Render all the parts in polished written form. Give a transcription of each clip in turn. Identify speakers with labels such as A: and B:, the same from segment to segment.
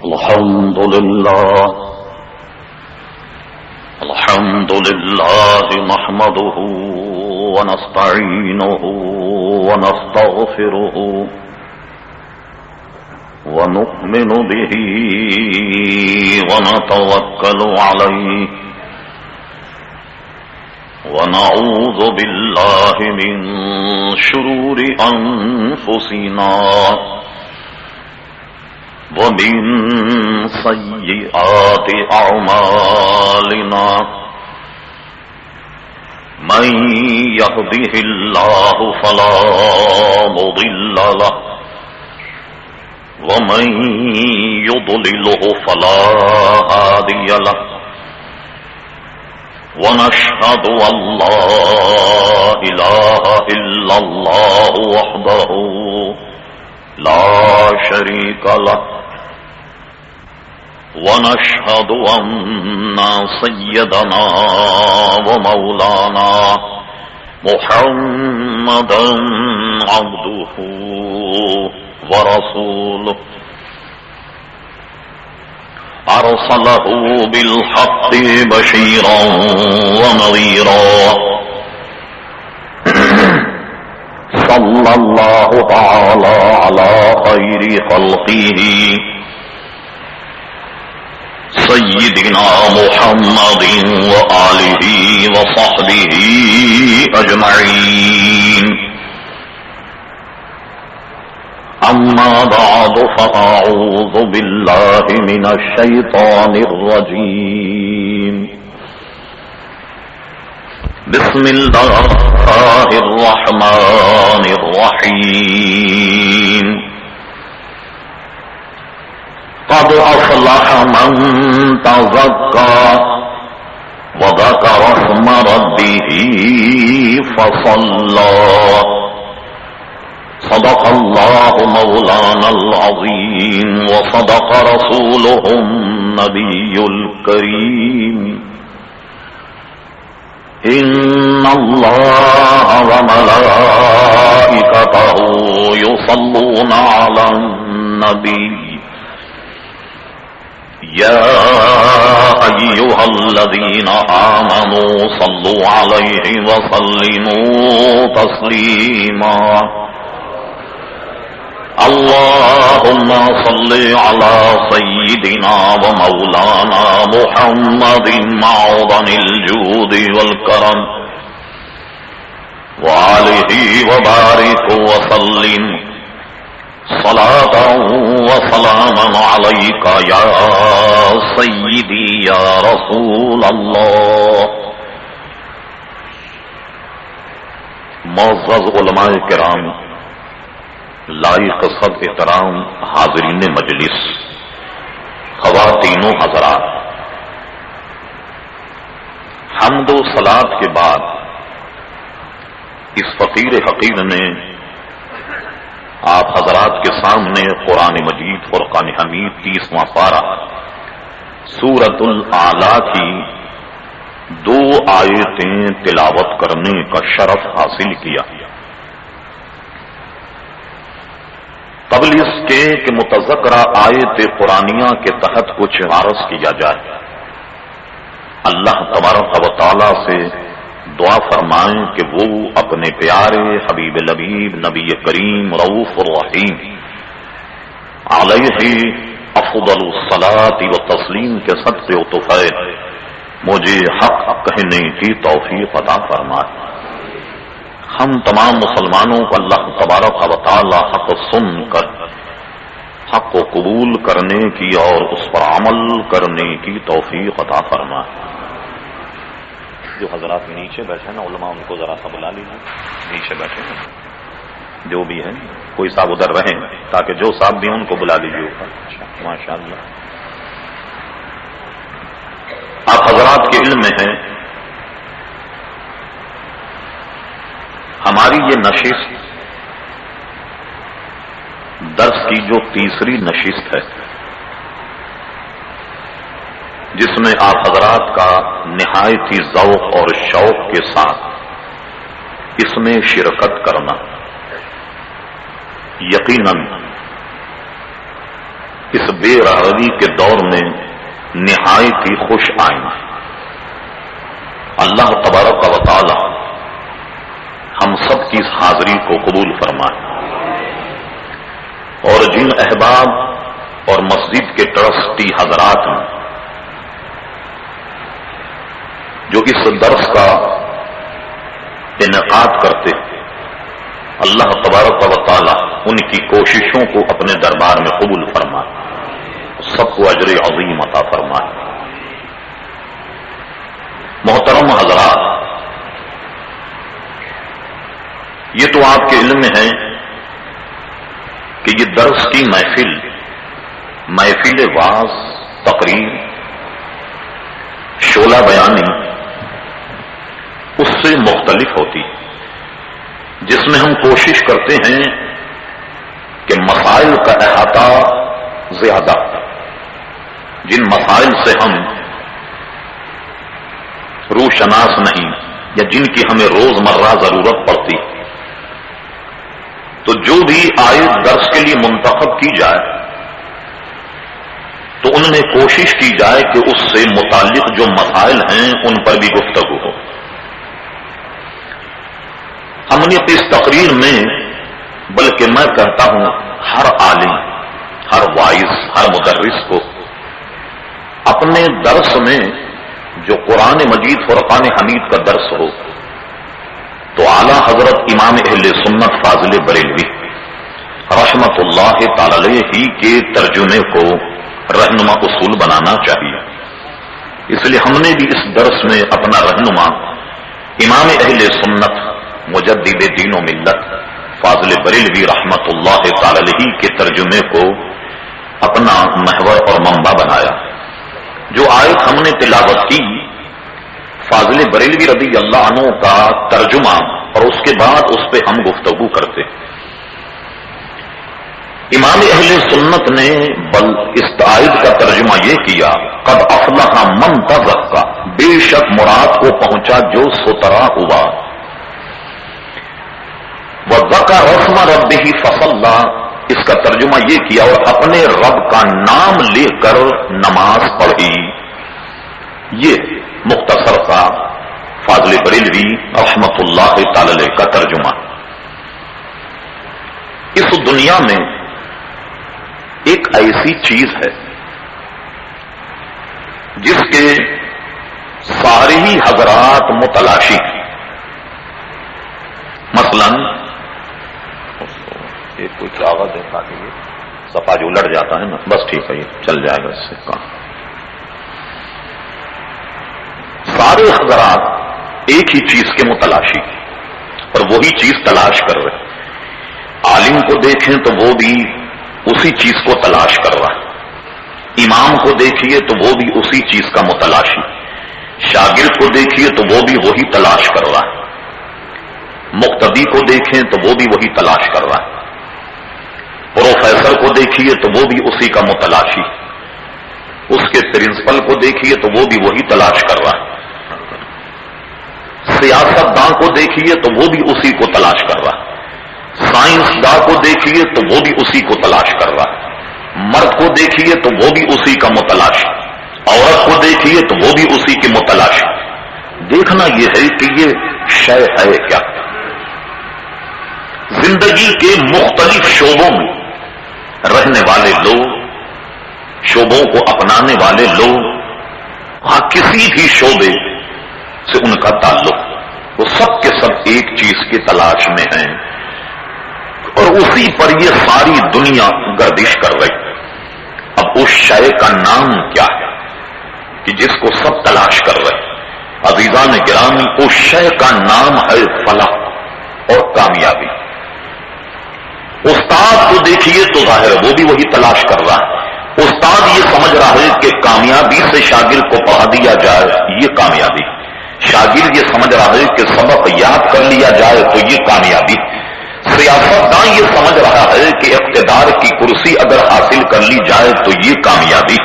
A: الحمد لله نحمده ونستعينه ونستغفره ونؤمن به ونتوكل عليه ونعوذ بالله من شرور أنفسنا ومن سيئات أعمالنا من يهده الله فلا مضل له ومن يضلله فلا هادي له ونشهد أن لا إله إلا الله وحده لا شريك له ونشهد أن سيدنا ومولانا محمدا عبده ورسوله أرسله بالحق بشيرا ونذيرا صلى الله تعالى على خير خلقه سيدنا محمد وآله وصحبه أجمعين أما بعد فأعوذ بالله من الشيطان الرجيم بسم الله الرحمن الرحيم قد أفلح من تزكى وذكر اسم ربه فصلى صدق الله مولانا العظيم وصدق رسوله النبي الكريم إن الله وملائكته يصلون على النبي يا أيها الذين آمنوا صلوا عليه وسلموا تسليما اللهم صل على سيدنا ومولانا محمد معدن الجود والكرم وآله وبارك وسلم صلاة وسلاما عليك يا سيدي يا رسول الله. معزز علماء کرام، لائق سب احترام حاضرین مجلس، خواتین و حضرات، حمد و صلات کے بعد اس فقیر حقیر نے آپ حضرات کے سامنے قرآن مجید فرقان حمید 30واں پارہ سورۃ الاعلیٰ کی 2 آیتیں تلاوت کرنے کا شرف حاصل کیا. قبل اس کے کہ متذکرہ آیت قرآنیہ کے تحت کچھ عرض کیا جائے، اللہ تبارک و تعالی سے دعا فرمائیں کہ وہ اپنے پیارے حبیب لبیب نبی کریم رؤوف الرحیم علیہ افضل الصلاۃ و تسلیم کے صدقے و طفیل مجھے حق کہنے کی توفیق عطا فرمائے. ہم تمام مسلمانوں کو اللہ تبارک و تعالی حق سن کر حق کو قبول کرنے کی اور اس پر عمل کرنے کی توفیق عطا فرمائے. جو حضرات نیچے بیٹھے نا علماء، ان کو ذرا سا بلا لیجیے، نیچے بیٹھے ہیں جو بھی ہے، کوئی صاحب ادھر رہیں تاکہ جو صاحب بھی ہیں ان کو بلا لیجیے اوپر. ماشاء اللہ. آپ حضرات کے علم میں ہیں ہماری یہ نشست درس کی جو تیسری نشست ہے، جس میں آپ حضرات کا نہایتی ذوق اور شوق کے ساتھ اس میں شرکت کرنا، یقیناً اس بے رغبی کے دور میں نہایت ہی خوش آئیں۔ اللہ تبارک و تعالی ہم سب کی اس حاضری کو قبول فرمائے، اور جن احباب اور مسجد کے ٹرسٹی حضرات ہیں جو اس درس کا انعقاد کرتے، اللہ تبارک و تعالی ان کی کوششوں کو اپنے دربار میں قبول فرمائے، سب کو اجر عظیم عطا فرمائے۔ محترم حضرات، یہ تو آپ کے علم میں ہے کہ یہ درس کی محفل واعظ، تقریر، شعلہ بیانی اس سے مختلف ہوتی، جس میں ہم کوشش کرتے ہیں کہ مسائل کا احاطہ زیادہ، جن مسائل سے ہم روشناس نہیں یا جن کی ہمیں روزمرہ ضرورت پڑتی، تو جو بھی آیت درس کے لیے منتخب کی جائے تو ان میں کوشش کی جائے کہ اس سے متعلق جو مسائل ہیں ان پر بھی گفتگو ہو۔ ہم نے اس تقریر میں، بلکہ میں کہتا ہوں ہر عالم، ہر وائز، ہر مدرس کو اپنے درس میں جو قرآن مجید فرقان حمید کا درس ہو تو اعلیٰ حضرت امام اہل سنت فاضل بریلوی رحمت اللہ تعالی علیہ کے ترجمے کو رہنما اصول بنانا چاہیے۔ اس لیے ہم نے بھی اس درس میں اپنا رہنما امام اہل سنت مجدد دین و ملت فاضل بریلوی رحمت اللہ تعالی علیہ کے ترجمے کو اپنا محور اور منبع بنایا۔ جو آیت ہم نے تلاوت کی، فاضل بریلوی رضی اللہ عنہ کا ترجمہ، اور اس کے بعد اس پہ ہم گفتگو کرتے۔ امام اہل سنت نے بل اس آیت کا ترجمہ یہ کیا، قد افلح من تزکا، بے شک مراد کو پہنچا جو سترا ہوا، وذکر اسم ربہ فصلی، اس کا ترجمہ یہ کیا اور اپنے رب کا نام لے کر نماز پڑھی۔ یہ مختصر سا فاضل بریلوی رحمت اللہ تعالی علیہ کا ترجمہ۔ اس دنیا میں ایک ایسی چیز ہے جس کے سارے ہی حضرات متلاشی ہیں۔ مثلا ایک کوئی کاغذ دیکھا کہ یہ صفحہ جو الٹ جاتا ہے نا، بس ٹھیک ہے، یہ چل جائے گا اس سے کام۔ سارے حضرات ایک ہی چیز کے متلاشی اور وہی چیز تلاش کر رہے۔ عالم کو دیکھیں تو وہ بھی اسی چیز کو تلاش کر رہا ہے، امام کو دیکھیے تو وہ بھی اسی چیز کا متلاشی، شاگرد کو دیکھیے تو وہ بھی وہی تلاش کر رہا ہے، مقتدی کو دیکھیں تو وہ بھی وہی تلاش کر رہا ہے، پروفیسر کو دیکھیے تو وہ بھی اسی کا متلاشی، اس کے پرنسپل کو دیکھیے تو وہ بھی وہی تلاش کر رہا ہے، سیاست داں کو دیکھیے تو وہ بھی اسی کو تلاش کر رہا ہے، سائنس داں کو دیکھیے تو وہ بھی اسی کو تلاش کر رہا ہے، مرد کو دیکھیے تو وہ بھی اسی کا متلاشی، عورت کو دیکھیے تو وہ بھی اسی کی متلاشی۔ دیکھنا یہ ہے کہ یہ شے ہے کیا۔ زندگی کے مختلف شعبوں میں رہنے والے لوگ، شعبوں کو اپنانے والے لوگ، وہاں کسی بھی شعبے سے ان کا تعلق، وہ سب کے سب ایک چیز کی تلاش میں ہیں اور اسی پر یہ ساری دنیا گردش کر رہی۔ اب اس شے کا نام کیا ہے کہ جس کو سب تلاش کر رہے؟ عزیزان گرامی، اس شے کا نام ہے فلاح اور کامیابی۔ استاد کو دیکھیے تو ظاہر ہے وہ بھی وہی تلاش کر رہا ہے۔ استاد یہ سمجھ رہا ہے کہ کامیابی سے شاگرد کو پڑھا دیا جائے، یہ کامیابی۔ شاگرد یہ سمجھ رہا ہے کہ سبق یاد کر لیا جائے تو یہ کامیابی۔ سیاستداں یہ سمجھ رہا ہے کہ اقتدار کی کرسی اگر حاصل کر لی جائے تو یہ کامیابی۔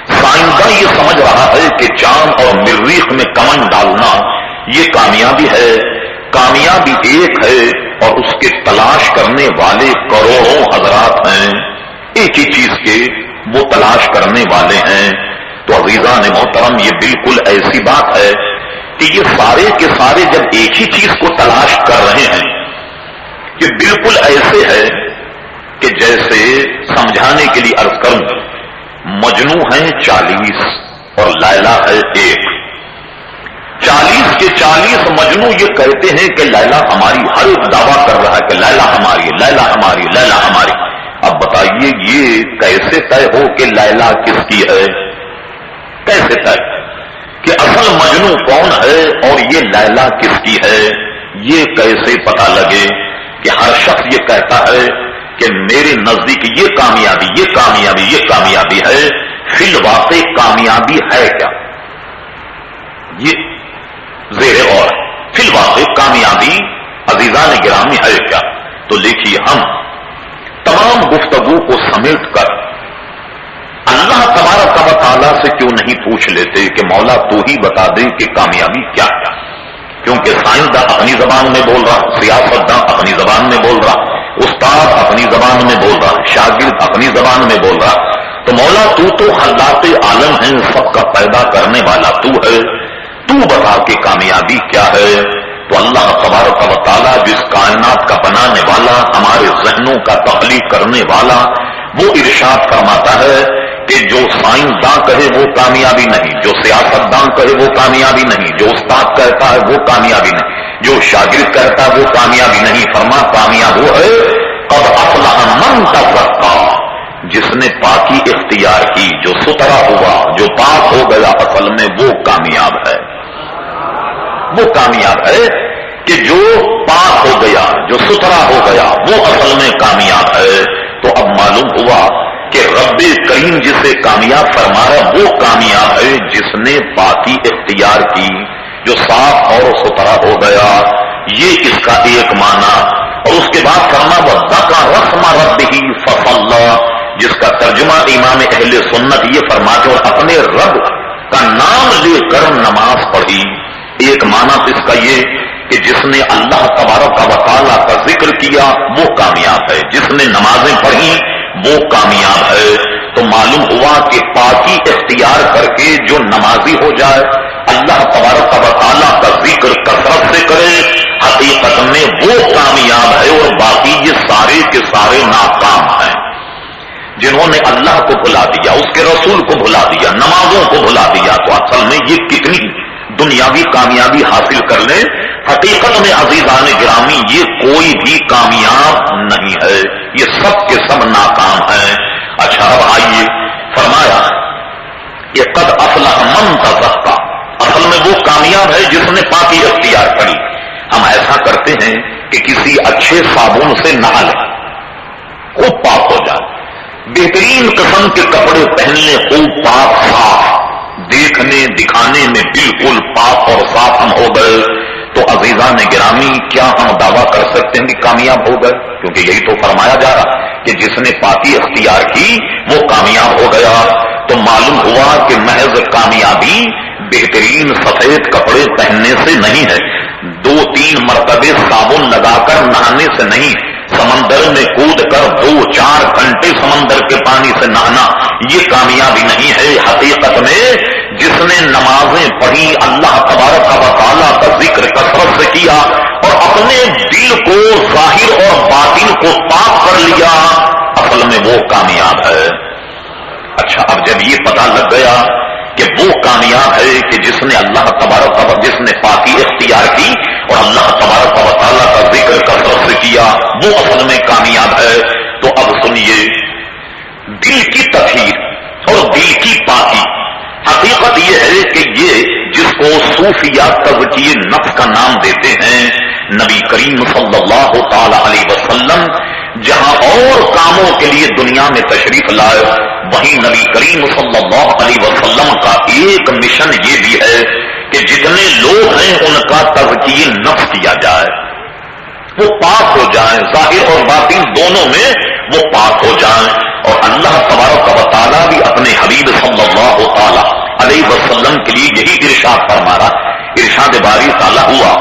A: سائنسداں یہ سمجھ رہا ہے کہ چاند اور مریخ میں کمن ڈالنا یہ کامیابی ہے۔ کامیابی ایک ہے اور اس کے تلاش کرنے والے کروڑوں حضرات ہیں، ایک ہی چیز کے وہ تلاش کرنے والے ہیں. تو عزیزان محترم یہ بالکل ایسی بات ہے کہ یہ سارے کے سارے جب ایک ہی چیز کو تلاش کر رہے ہیں، یہ بالکل ایسے ہے کہ جیسے سمجھانے کے لیے عرض کروں، مجنو ہیں 40 اور لیلا ہے 1. 40 کے 40 مجنو یہ کہتے ہیں کہ لیلا ہماری، ہر ایک دعویٰ کر رہا ہے کہ لیلا ہماری، لیلا ہماری، لیلا ہماری. اب بتائیے یہ کیسے طے ہو کہ لیلا کس کی ہے؟ کیسے طے کہ اصل مجنو کون ہے اور یہ لیلا کس کی ہے؟ یہ کیسے پتا لگے کہ ہر شخص یہ کہتا ہے کہ میرے نزدیک یہ کامیابی، یہ کامیابی، یہ کامیابی ہے، فی الواقع کامیابی ہے کیا؟ یہ زیر غور ہے. فی الواقع کامیابی عزیزان گرامی ہے کیا؟ تو دیکھیے ہم تمام گفتگو کو سمیٹ کر اللہ تبارک و تعالیٰ سے کیوں نہیں پوچھ لیتے کہ مولا تو ہی بتا دے کہ کامیابی کیا کیا؟ کیونکہ سائنسداں اپنی زبان میں بول رہا، سیاستداں اپنی زبان میں بول رہا، استاد اپنی زبان میں بول رہا، شاگرد اپنی زبان میں بول رہا. تو مولا تو خلاق عالم ہے، سب کا پیدا کرنے والا تو ہے، تو بتا کہ کامیابی کیا ہے. تو اللہ تبارک و تعالیٰ جس کائنات کا بنانے والا، ہمارے ذہنوں کا تخلیق کرنے والا، وہ ارشاد فرماتا ہے کہ جو سائنسداں کہے وہ کامیابی نہیں، جو سیاستداں کہے وہ کامیابی نہیں، جو استاد کہتا ہے وہ کامیابی نہیں، جو شاگرد کہتا ہے وہ کامیابی نہیں. فرما کامیاب وہ ہے قد افلح من تزکا، جس نے پاکی اختیار کی، جو ستھرا ہوا، جو پاک ہو گیا، اصل میں وہ کامیاب ہے. وہ کامیاب ہے کہ جو پاک ہو گیا، جو ستھرا ہو گیا، وہ اصل میں کامیاب ہے. تو اب معلوم ہوا کہ رب کریم جسے کامیاب فرما رہا وہ کامیاب ہے جس نے پاکی اختیار کی، جو صاف اور ستھرا ہو گیا. یہ اس کا ایک معنی. اور اس کے بعد فرما وَذَكَرَ اسْمَ رَبِّهِ فَصَلَّى، جس کا ترجمہ امام اہل سنت یہ فرماتے اور اپنے رب کا نام لے کر نماز پڑھی. ایک معنی اس کا یہ کہ جس نے اللہ تبارک و تعالیٰ کا ذکر کیا وہ کامیاب ہے، جس نے نمازیں پڑھی وہ کامیاب ہے. تو معلوم ہوا کہ پاکی اختیار کر کے جو نمازی ہو جائے، اللہ تبارک و تعالیٰ کا ذکر کثرت سے کرے، حقیقت میں وہ کامیاب ہے. اور باقی یہ سارے کے سارے ناکام ہیں. جنہوں نے اللہ کو بھلا دیا، اس کے رسول کو بھلا دیا، نمازوں کو بھلا دیا، تو اصل میں یہ کتنی دنیاوی کامیابی حاصل کر لیں، حقیقت میں عزیزان گرامی یہ کوئی بھی کامیاب نہیں ہے، یہ سب کے سب ناکام ہیں. اچھا اب آئیے فرمایا یہ قد افلح من تزکا، اصل میں وہ کامیاب ہے جس نے پاکی اختیار کری. ہم ایسا کرتے ہیں کہ کسی اچھے صابن سے نہا لیں، خوب پاک ہو جائے، بہترین قسم کے کپڑے پہن لیں، خوب پاک صاف، دیکھنے دکھانے میں بالکل پاک اور صاف ہم ہو گئے. تو عزیزان گرامی کیا ہم دعویٰ کر سکتے ہیں کہ کامیاب ہو گئے؟ کیونکہ یہی تو فرمایا جا رہا کہ جس نے پاکی اختیار کی وہ کامیاب ہو گیا. تو معلوم ہوا کہ محض کامیابی بہترین سفید کپڑے پہننے سے نہیں ہے، 2-3 مرتبے صابن لگا کر نہانے سے نہیں، سمندر میں کود کر 2-4 گھنٹے سمندر کے پانی سے نہانا یہ کامیابی نہیں ہے. حقیقت میں جس نے نمازیں پڑھی، اللہ تبارک و تعالیٰ کا ذکر کثرت سے کیا اور اپنے دل کو ظاہر اور باطن کو پاک کر لیا، اصل میں وہ کامیاب ہے. اچھا اب جب یہ پتہ لگ گیا کہ وہ کامیاب ہے کہ جس نے اللہ تبارک و جس نے پاکی اختیار کی اور اللہ تبارک و تعالیٰ کا ذکر کثرت سے کیا وہ اصل میں کامیاب ہے. تو اب سنیے دل کی تطہیر اور دل کی پاکی، حقیقت یہ ہے کہ یہ جس کو صوفیہ تزکیہ نفس کا نام دیتے ہیں، نبی کریم صلی اللہ تعالی علیہ وسلم جہاں اور کاموں کے لیے دنیا میں تشریف لائے، وہیں نبی کریم صلی اللہ علیہ وسلم کا ایک مشن یہ بھی ہے کہ جتنے لوگ ہیں ان کا تزکیہ نفس کیا جائے، وہ پاک ہو جائیں، ظاہر اور باطن دونوں میں وہ پاک ہو جائیں. اور اللہ تبارک و تعالیٰ بھی اپنے حبیب صلی اللہ تعالی علیہ وسلم کے لیے یہی ارشاد فرما رہا. ارشاد باری تعالیٰ ہوا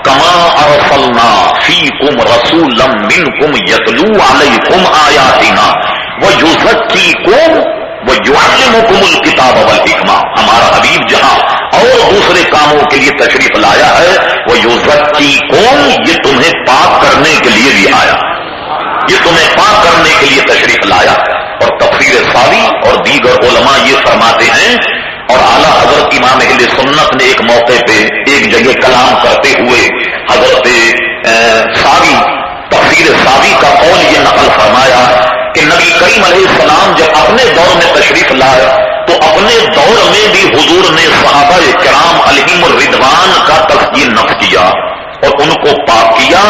A: کما ارسلنا فیکم رسولا منکم یتلو علیکم آیاتنا ویزکیکم وہ یعلمکم الکتاب والحکمہ، ہمارا حبیب جہاں اور دوسرے کاموں کے لیے تشریف لایا ہے وہ یزکیکم، یہ تمہیں پاک کرنے کے لیے بھی آیا، یہ تمہیں پاک کرنے کے لیے تشریف لایا۔ اور تفسیر ساوی اور دیگر علماء یہ فرماتے ہیں، اور اعلیٰ حضرت امام اہل سنت نے ایک موقع پہ ایک جگہ کلام کرتے ہوئے حضرت ساوی تفسیر ساوی کا قول یہ نقل فرمایا کہ نبی کریم علیہ السلام جب اپنے دور میں تشریف لائے تو اپنے دور میں بھی حضور نے صحابہ کرام علیہم الرضوان کا تزکیہ نفس کیا اور ان کو پاک کیا،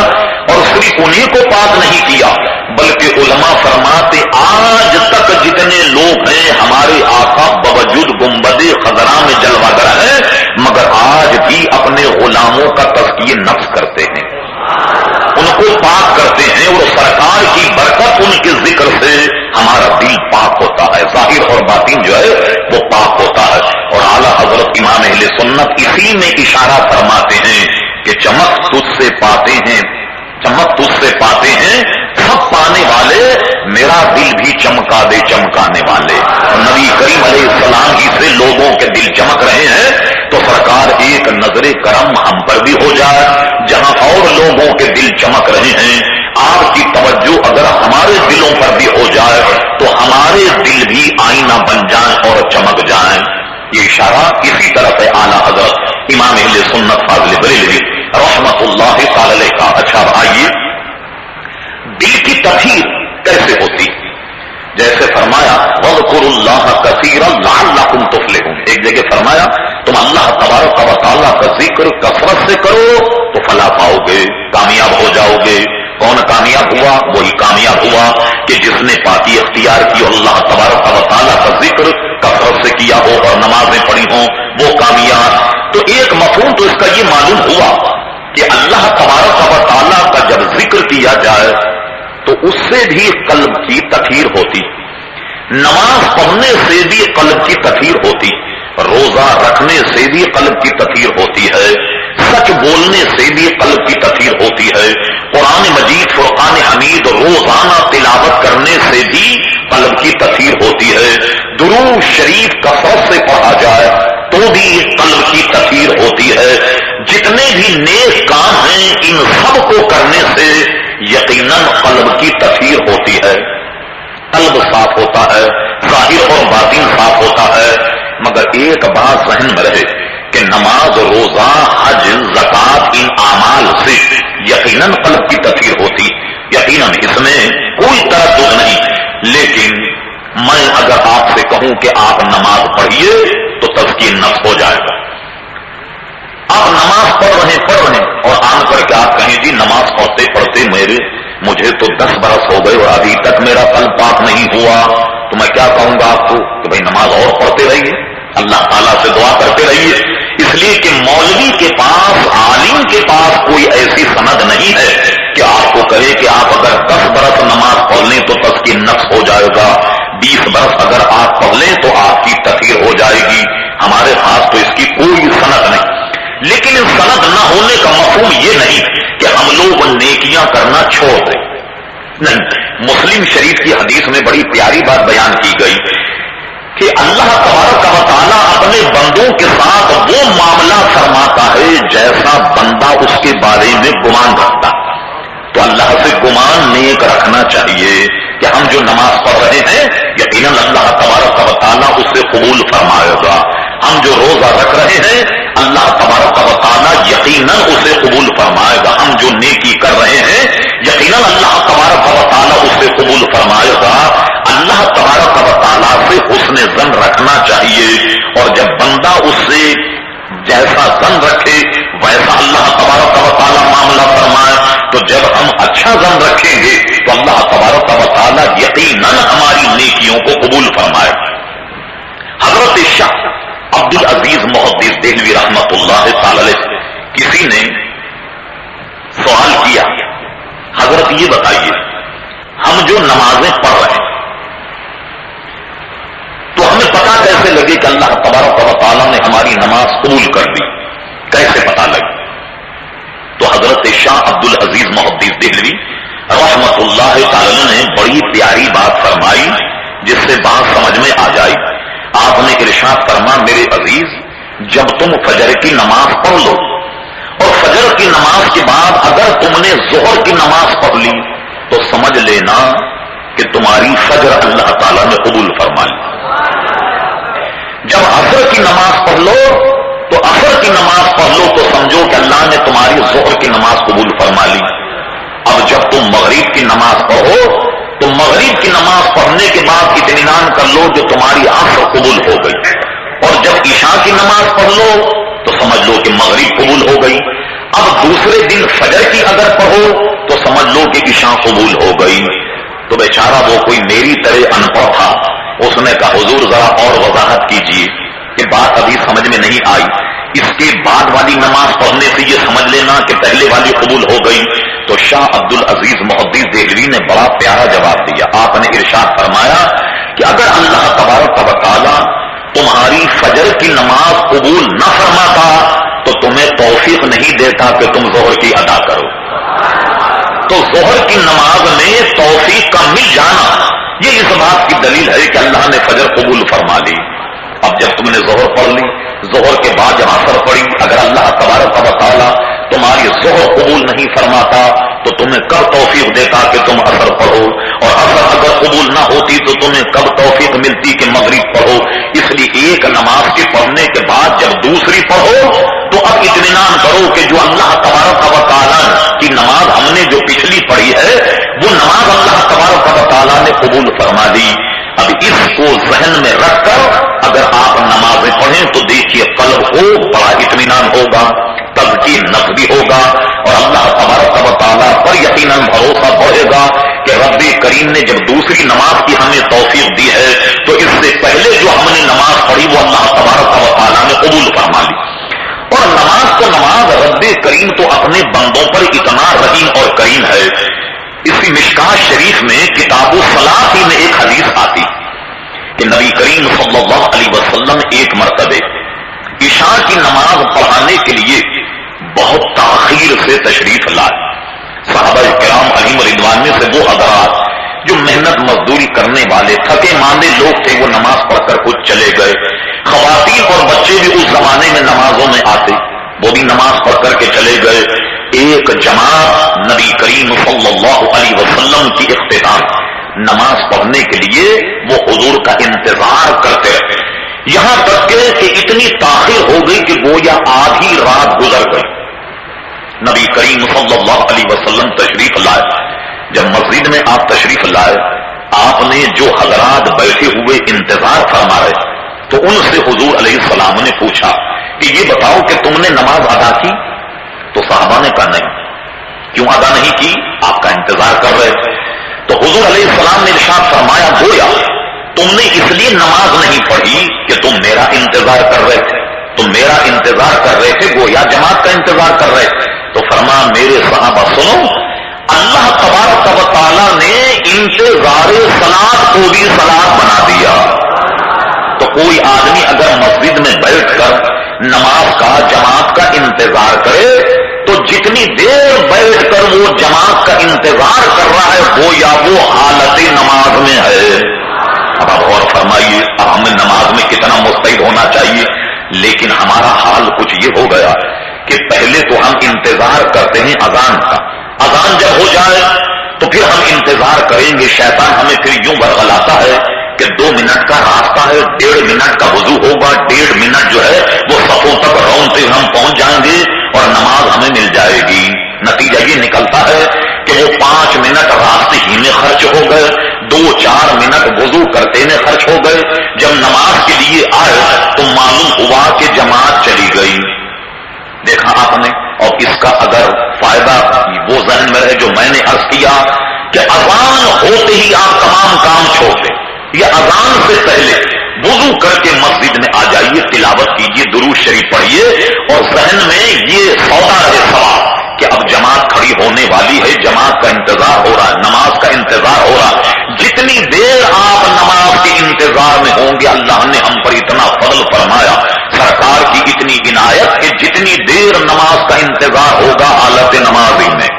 A: اور صرف انہیں کو پاک نہیں کیا بلکہ علماء فرماتے آج تک جتنے لوگ ہیں ہمارے آقا باوجود گنبد خضرا میں جلوہ گر ہیں مگر آج بھی اپنے غلاموں کا تزکیہ نفس کرتے ہیں، ان کو پاک کرتے ہیں، اور سرکار کی برکت ان کے ذکر سے ہمارا دل پاک ہوتا ہے، ظاہر اور باطن جو ہے وہ پاک ہوتا ہے۔ اور اعلیٰ حضرت امام اہل سنت اسی میں اشارہ فرماتے ہیں کہ چمک تجھ سے پاتے ہیں، چمک تجھ سے پاتے ہیں سب پانے والے، میرا دل بھی چمکا دے چمکانے والے۔ اور نبی کریم علیہ السلام ہی سے لوگوں کے دل چمک رہے ہیں تو سرکار ایک نظر کرم ہم پر بھی ہو جائے، جہاں اور لوگوں کے دل چمک رہے ہیں آپ کی توجہ اگر ہمارے دلوں پر بھی ہو جائے تو ہمارے دل بھی آئینہ بن جائیں اور چمک جائیں۔ یہ اشارہ اسی طرف ہے اعلیٰ حضرت امام اہل سنت فاضل بریلوی رحمت اللہ تعالی کا۔ اچھا آئیے دل کی تطہیر کیسے ہوتی؟ جیسے فرمایا وَاذْكُرُوا اللَّهَ كَثِيرًا لَعَلَّكُمْ تُفْلِحُونَ، ایک جگہ فرمایا تم اللہ تبارک و تعالیٰ کا ذکر کثرت سے کرو تو فلاح پاؤ گے، کامیاب ہو جاؤ گے۔ کون کامیاب ہوا؟ وہی کامیاب ہوا کہ جس نے پاکی اختیار کی اور اللہ تبارک و تعالیٰ کا ذکر کثرت سے کیا ہو اور نمازیں پڑھی ہوں، وہ کامیاب۔ تو ایک مفہوم تو اس کا یہ معلوم ہوا کہ اللہ تبارک و تعالیٰ کا جب ذکر کیا جائے تو اس سے بھی قلب کی تطہیر ہوتی، نماز پڑھنے سے بھی قلب کی تطہیر ہوتی، روزہ رکھنے سے بھی قلب کی تطہیر ہوتی ہے، سچ بولنے سے بھی قلب کی تطہیر ہوتی ہے، قرآن مجید فرقان حمید روزانہ تلاوت کرنے سے بھی قلب کی تطہیر ہوتی ہے، درود شریف کثرت سے پڑھا جائے تو بھی قلب کی تطہیر ہوتی ہے۔ جتنے بھی نیک کام ہیں ان سب کو کرنے سے یقیناً قلب کی تطہیر ہوتی ہے، قلب صاف ہوتا ہے، ظاہر اور باطن صاف ہوتا ہے۔ مگر ایک بات ذہن میں رہے کہ نماز، روزہ، حج، زکوٰۃ ان اعمال سے یقیناً قلب کی تطہیر ہوتی، یقیناً اس میں کوئی تردد نہیں۔ لیکن میں اگر آپ سے کہوں کہ آپ نماز پڑھیے تو تزکیہ نفس ہو جائے گا۔ آپ نماز پڑھ رہے اور آن کر کے آپ کہیں جی نماز پڑھتے پڑھتے مجھے تو 10 برس ہو گئے اور ابھی تک میرا قلب پاک نہیں ہوا، تو میں کیا کہوں گا آپ کو کہ بھائی نماز اور پڑھتے رہیے، اللہ تعالیٰ سے دعا کرتے رہیے، اس لیے کہ مولوی کے پاس، عالم کے پاس کوئی ایسی سند نہیں ہے کہ آپ کو کہے کہ آپ اگر 10 برس نماز پڑھ لیں تو تزکیہ نفس ہو جائے گا، 20 برس اگر آپ پڑھ لیں تو آپ کی تطہیر ہو جائے گی۔ ہمارے پاس تو اس کی کوئی سند نہیں۔ لیکن اس سند نہ ہونے کا مفہوم یہ نہیں کہ ہم لوگ نیکیاں کرنا چھوڑ دیں، نہیں۔ مسلم شریف کی حدیث میں بڑی پیاری بات بیان کی گئی کہ اللہ تبارک و تعالیٰ اپنے بندوں کے ساتھ وہ معاملہ فرماتا ہے جیسا بندہ اس کے بارے میں گمان رکھتا، تو اللہ سے گمان نیک رکھنا چاہیے کہ ہم جو نماز پڑھ رہے ہیں یقیناً اللہ تبارک و تعالیٰ اسے قبول فرمائے گا، ہم جو روزہ رکھ رہے ہیں اللہ تبارک و تعالیٰ یقیناً اسے قبول فرمائے گا، ہم جو نیکی کر رہے ہیں یقیناً اللہ تبارک و تعالیٰ اسے قبول فرمائے گا۔ اللہ تبارک و تعالیٰ سے حسن ظن رکھنا چاہیے، اور جب بندہ اس سے جیسا ظن رکھے ویسا اللہ تبارک و تعالیٰ معاملہ فرمائے، تو جب ہم اچھا ظن رکھیں گے تو اللہ تبارک و تعالیٰ یقیناً ہماری نیکیوں کو قبول فرمائے۔ حضرت شاہ عبد العزیز محدث دہلوی رحمت اللہ تعالی کسی نے سوال کیا، حضرت یہ بتائیے ہم جو نمازیں پڑھ رہے ہیں تو ہمیں پتا کیسے لگے کہ اللہ تبارک و تعالیٰ نے ہماری نماز قبول کر دی، کیسے پتا لگے؟ تو حضرت شاہ عبد العزیز محدث دہلوی رحمت اللہ تعالی نے بڑی پیاری بات فرمائی، جس سے بات سمجھ میں آ جائے. آپ نے ارشاد فرما میرے عزیز جب تم فجر کی نماز پڑھ لو اور فجر کی نماز کے بعد اگر تم نے ظہر کی نماز پڑھ لی تو سمجھ لینا کہ تمہاری فجر اللہ تعالیٰ نے قبول فرما لی. جب عصر کی نماز پڑھ لو تو عصر کی نماز پڑھ لو تو سمجھو کہ اللہ نے تمہاری ظہر کی نماز قبول فرما لی. اب جب تم مغرب کی نماز پڑھو تو مغرب کی نماز پڑھنے کے بعد اطمینان کر لو کہ تمہاری عصر قبول ہو گئی. اور جب عشاء کی نماز پڑھ لو تو سمجھ لو کہ مغرب قبول ہو گئی. اب دوسرے دن فجر کی اگر پڑھو تو سمجھ لو کہ عشاء قبول ہو گئی. تو بیچارہ وہ کوئی میری طرح ان پڑھ تھا. اس نے کہا حضور ذرا اور وضاحت کیجیے کہ بات ابھی سمجھ میں نہیں آئی. اس کے بعد والی نماز پڑھنے سے یہ سمجھ لینا کہ پہلے والی قبول ہو گئی. تو شاہ عبد العزیز محدث دہلوی نے بڑا پیارا جواب دیا. آپ نے ارشاد فرمایا کہ اگر اللہ تبارک و تعالی تمہاری فجر کی نماز قبول نہ فرماتا تو تمہیں توفیق نہیں دیتا کہ تم ظہر کی ادا کرو. تو ظہر کی نماز میں توفیق کا مل جانا یہ اس بات کی دلیل ہے کہ اللہ نے فجر قبول فرما لی. اب جب تم نے ظہر پڑھ لی, ظہر کے بعد جب عصر پڑھی, اگر اللہ تبارک و تعالی تمہاری ظہر قبول نہیں فرماتا تو تمہیں کب توفیق دیتا کہ تم عصر پڑھو, اور عصر اگر قبول نہ ہوتی تو تمہیں کب توفیق ملتی کہ مغرب پڑھو. اس لیے ایک نماز کے پڑھنے کے بعد جب دوسری پڑھو تو اب اطمینان کرو کہ جو اللہ تبارک و تعالی کی نماز ہم نے جو پچھلی پڑھی ہے وہ نماز اللہ تبارک و تعالی نے قبول فرما دی. اب اس کو ذہن میں رکھ کر اگر آپ نمازیں پڑھیں تو دیکھیے قلب کو بڑا اطمینان ہوگا, تزکیہ نفس بھی ہوگا, اور اللہ تبارک و تعالیٰ پر یقیناً بھروسہ بڑھے گا کہ رب کریم نے جب دوسری نماز کی ہمیں توفیق دی ہے تو اس سے پہلے جو ہم نے نماز پڑھی وہ اللہ تبارک و تعالیٰ نے قبول فرما لی. اور نماز تو نماز, رب کریم تو اپنے بندوں پر اتنا رحیم اور کریم ہے. اسی مشکاۃ شریف میں کتاب الصلاۃ میں ایک حدیث آتی کہ نبی کریم صلی اللہ علیہ وسلم ایک مرتبہ عشاء کی نماز پڑھانے کے لیے بہت تاخیر سے تشریف لائے. صحابہ کرام علیہم رضوان میں سے وہ حضرات جو محنت مزدوری کرنے والے تھکے ماندے لوگ تھے وہ نماز پڑھ کر کچھ چلے گئے. خواتین اور بچے بھی اس زمانے میں نمازوں میں آتے, وہ بھی نماز پڑھ کر کے چلے گئے. ایک جماعت نبی کریم صلی اللہ علیہ وسلم کی اختتام نماز پڑھنے کے لیے وہ حضور کا انتظار کرتے رہے, یہاں تک کہ اتنی تاخیر ہو گئی کہ گویا آدھی رات گزر گئی. نبی کریم صلی اللہ علیہ وسلم تشریف لائے. جب مسجد میں آپ تشریف لائے, آپ نے جو حضرات بیٹھے ہوئے انتظار فرما رہے تو ان سے حضور علیہ السلام نے پوچھا کہ یہ بتاؤ کہ تم نے نماز ادا کی؟ تو صحابہ نے کہا نہیں. کیوں ادا نہیں کی؟ آپ کا انتظار کر رہے تھے. تو حضور علیہ السلام نے ارشاد فرمایا گویا تم نے اس لیے نماز نہیں پڑھی کہ تم میرا انتظار کر رہے تھے, تم میرا انتظار کر رہے تھے, گویا جماعت کا انتظار کر رہے تھے. تو فرمایا میرے صحابہ سنو, اللہ تبارک و تعالیٰ نے انتظار صلاۃ کو بھی صلاۃ بنا دیا. تو کوئی آدمی اگر مسجد میں بیٹھ کر نماز کا, جماعت کا انتظار کرے تو جتنی دیر بیٹھ کر وہ جماعت کا انتظار کر رہا ہے گویا وہ حالت نماز میں ہے. اب آپ غور فرمائیے, اب ہمیں نماز میں کتنا مستعد ہونا چاہیے. لیکن ہمارا حال کچھ یہ ہو گیا کہ پہلے تو ہم انتظار کرتے ہیں اذان کا, اذان جب ہو جائے تو پھر ہم انتظار کریں گے. شیطان ہمیں پھر یوں برغلاتا ہے کہ 2 منٹ کا راستہ ہے, 1.5 منٹ کا وضو ہوگا, 1.5 منٹ جو ہے وہ صفوں تک راؤنڈ سے ہم پہنچ جائیں گے اور نماز ہمیں مل جائے گی. نتیجہ یہ نکلتا ہے کہ وہ 5 منٹ راستے ہی میں خرچ ہو گئے, 2-4 منٹ وضو کرتے میں خرچ ہو گئے. جب نماز کے لیے آئے تو معلوم ہوا کہ جماعت چلی گئی. دیکھا آپ نے, اور اس کا اگر فائدہ وہ ذہن میں رہے جو میں نے عرض کیا کہ اذان ہوتے ہی آپ تمام کام چھوڑ دیں, یا اذان سے پہلے وضو کر کے مسجد میں آ جائیے, تلاوت کیجیے, درود شریف پڑھیے, اور ذہن میں یہ سودا رہے سوال کہ اب جماعت کھڑی ہونے والی ہے, جماعت کا انتظار ہو رہا ہے, نماز کا انتظار ہو رہا ہے. جتنی دیر آپ نماز کے انتظار میں ہوں گے اللہ نے ہم پر اتنا فضل فرمایا, سرکار کی اتنی عنایت کہ جتنی دیر نماز کا انتظار ہوگا حالت نمازی میں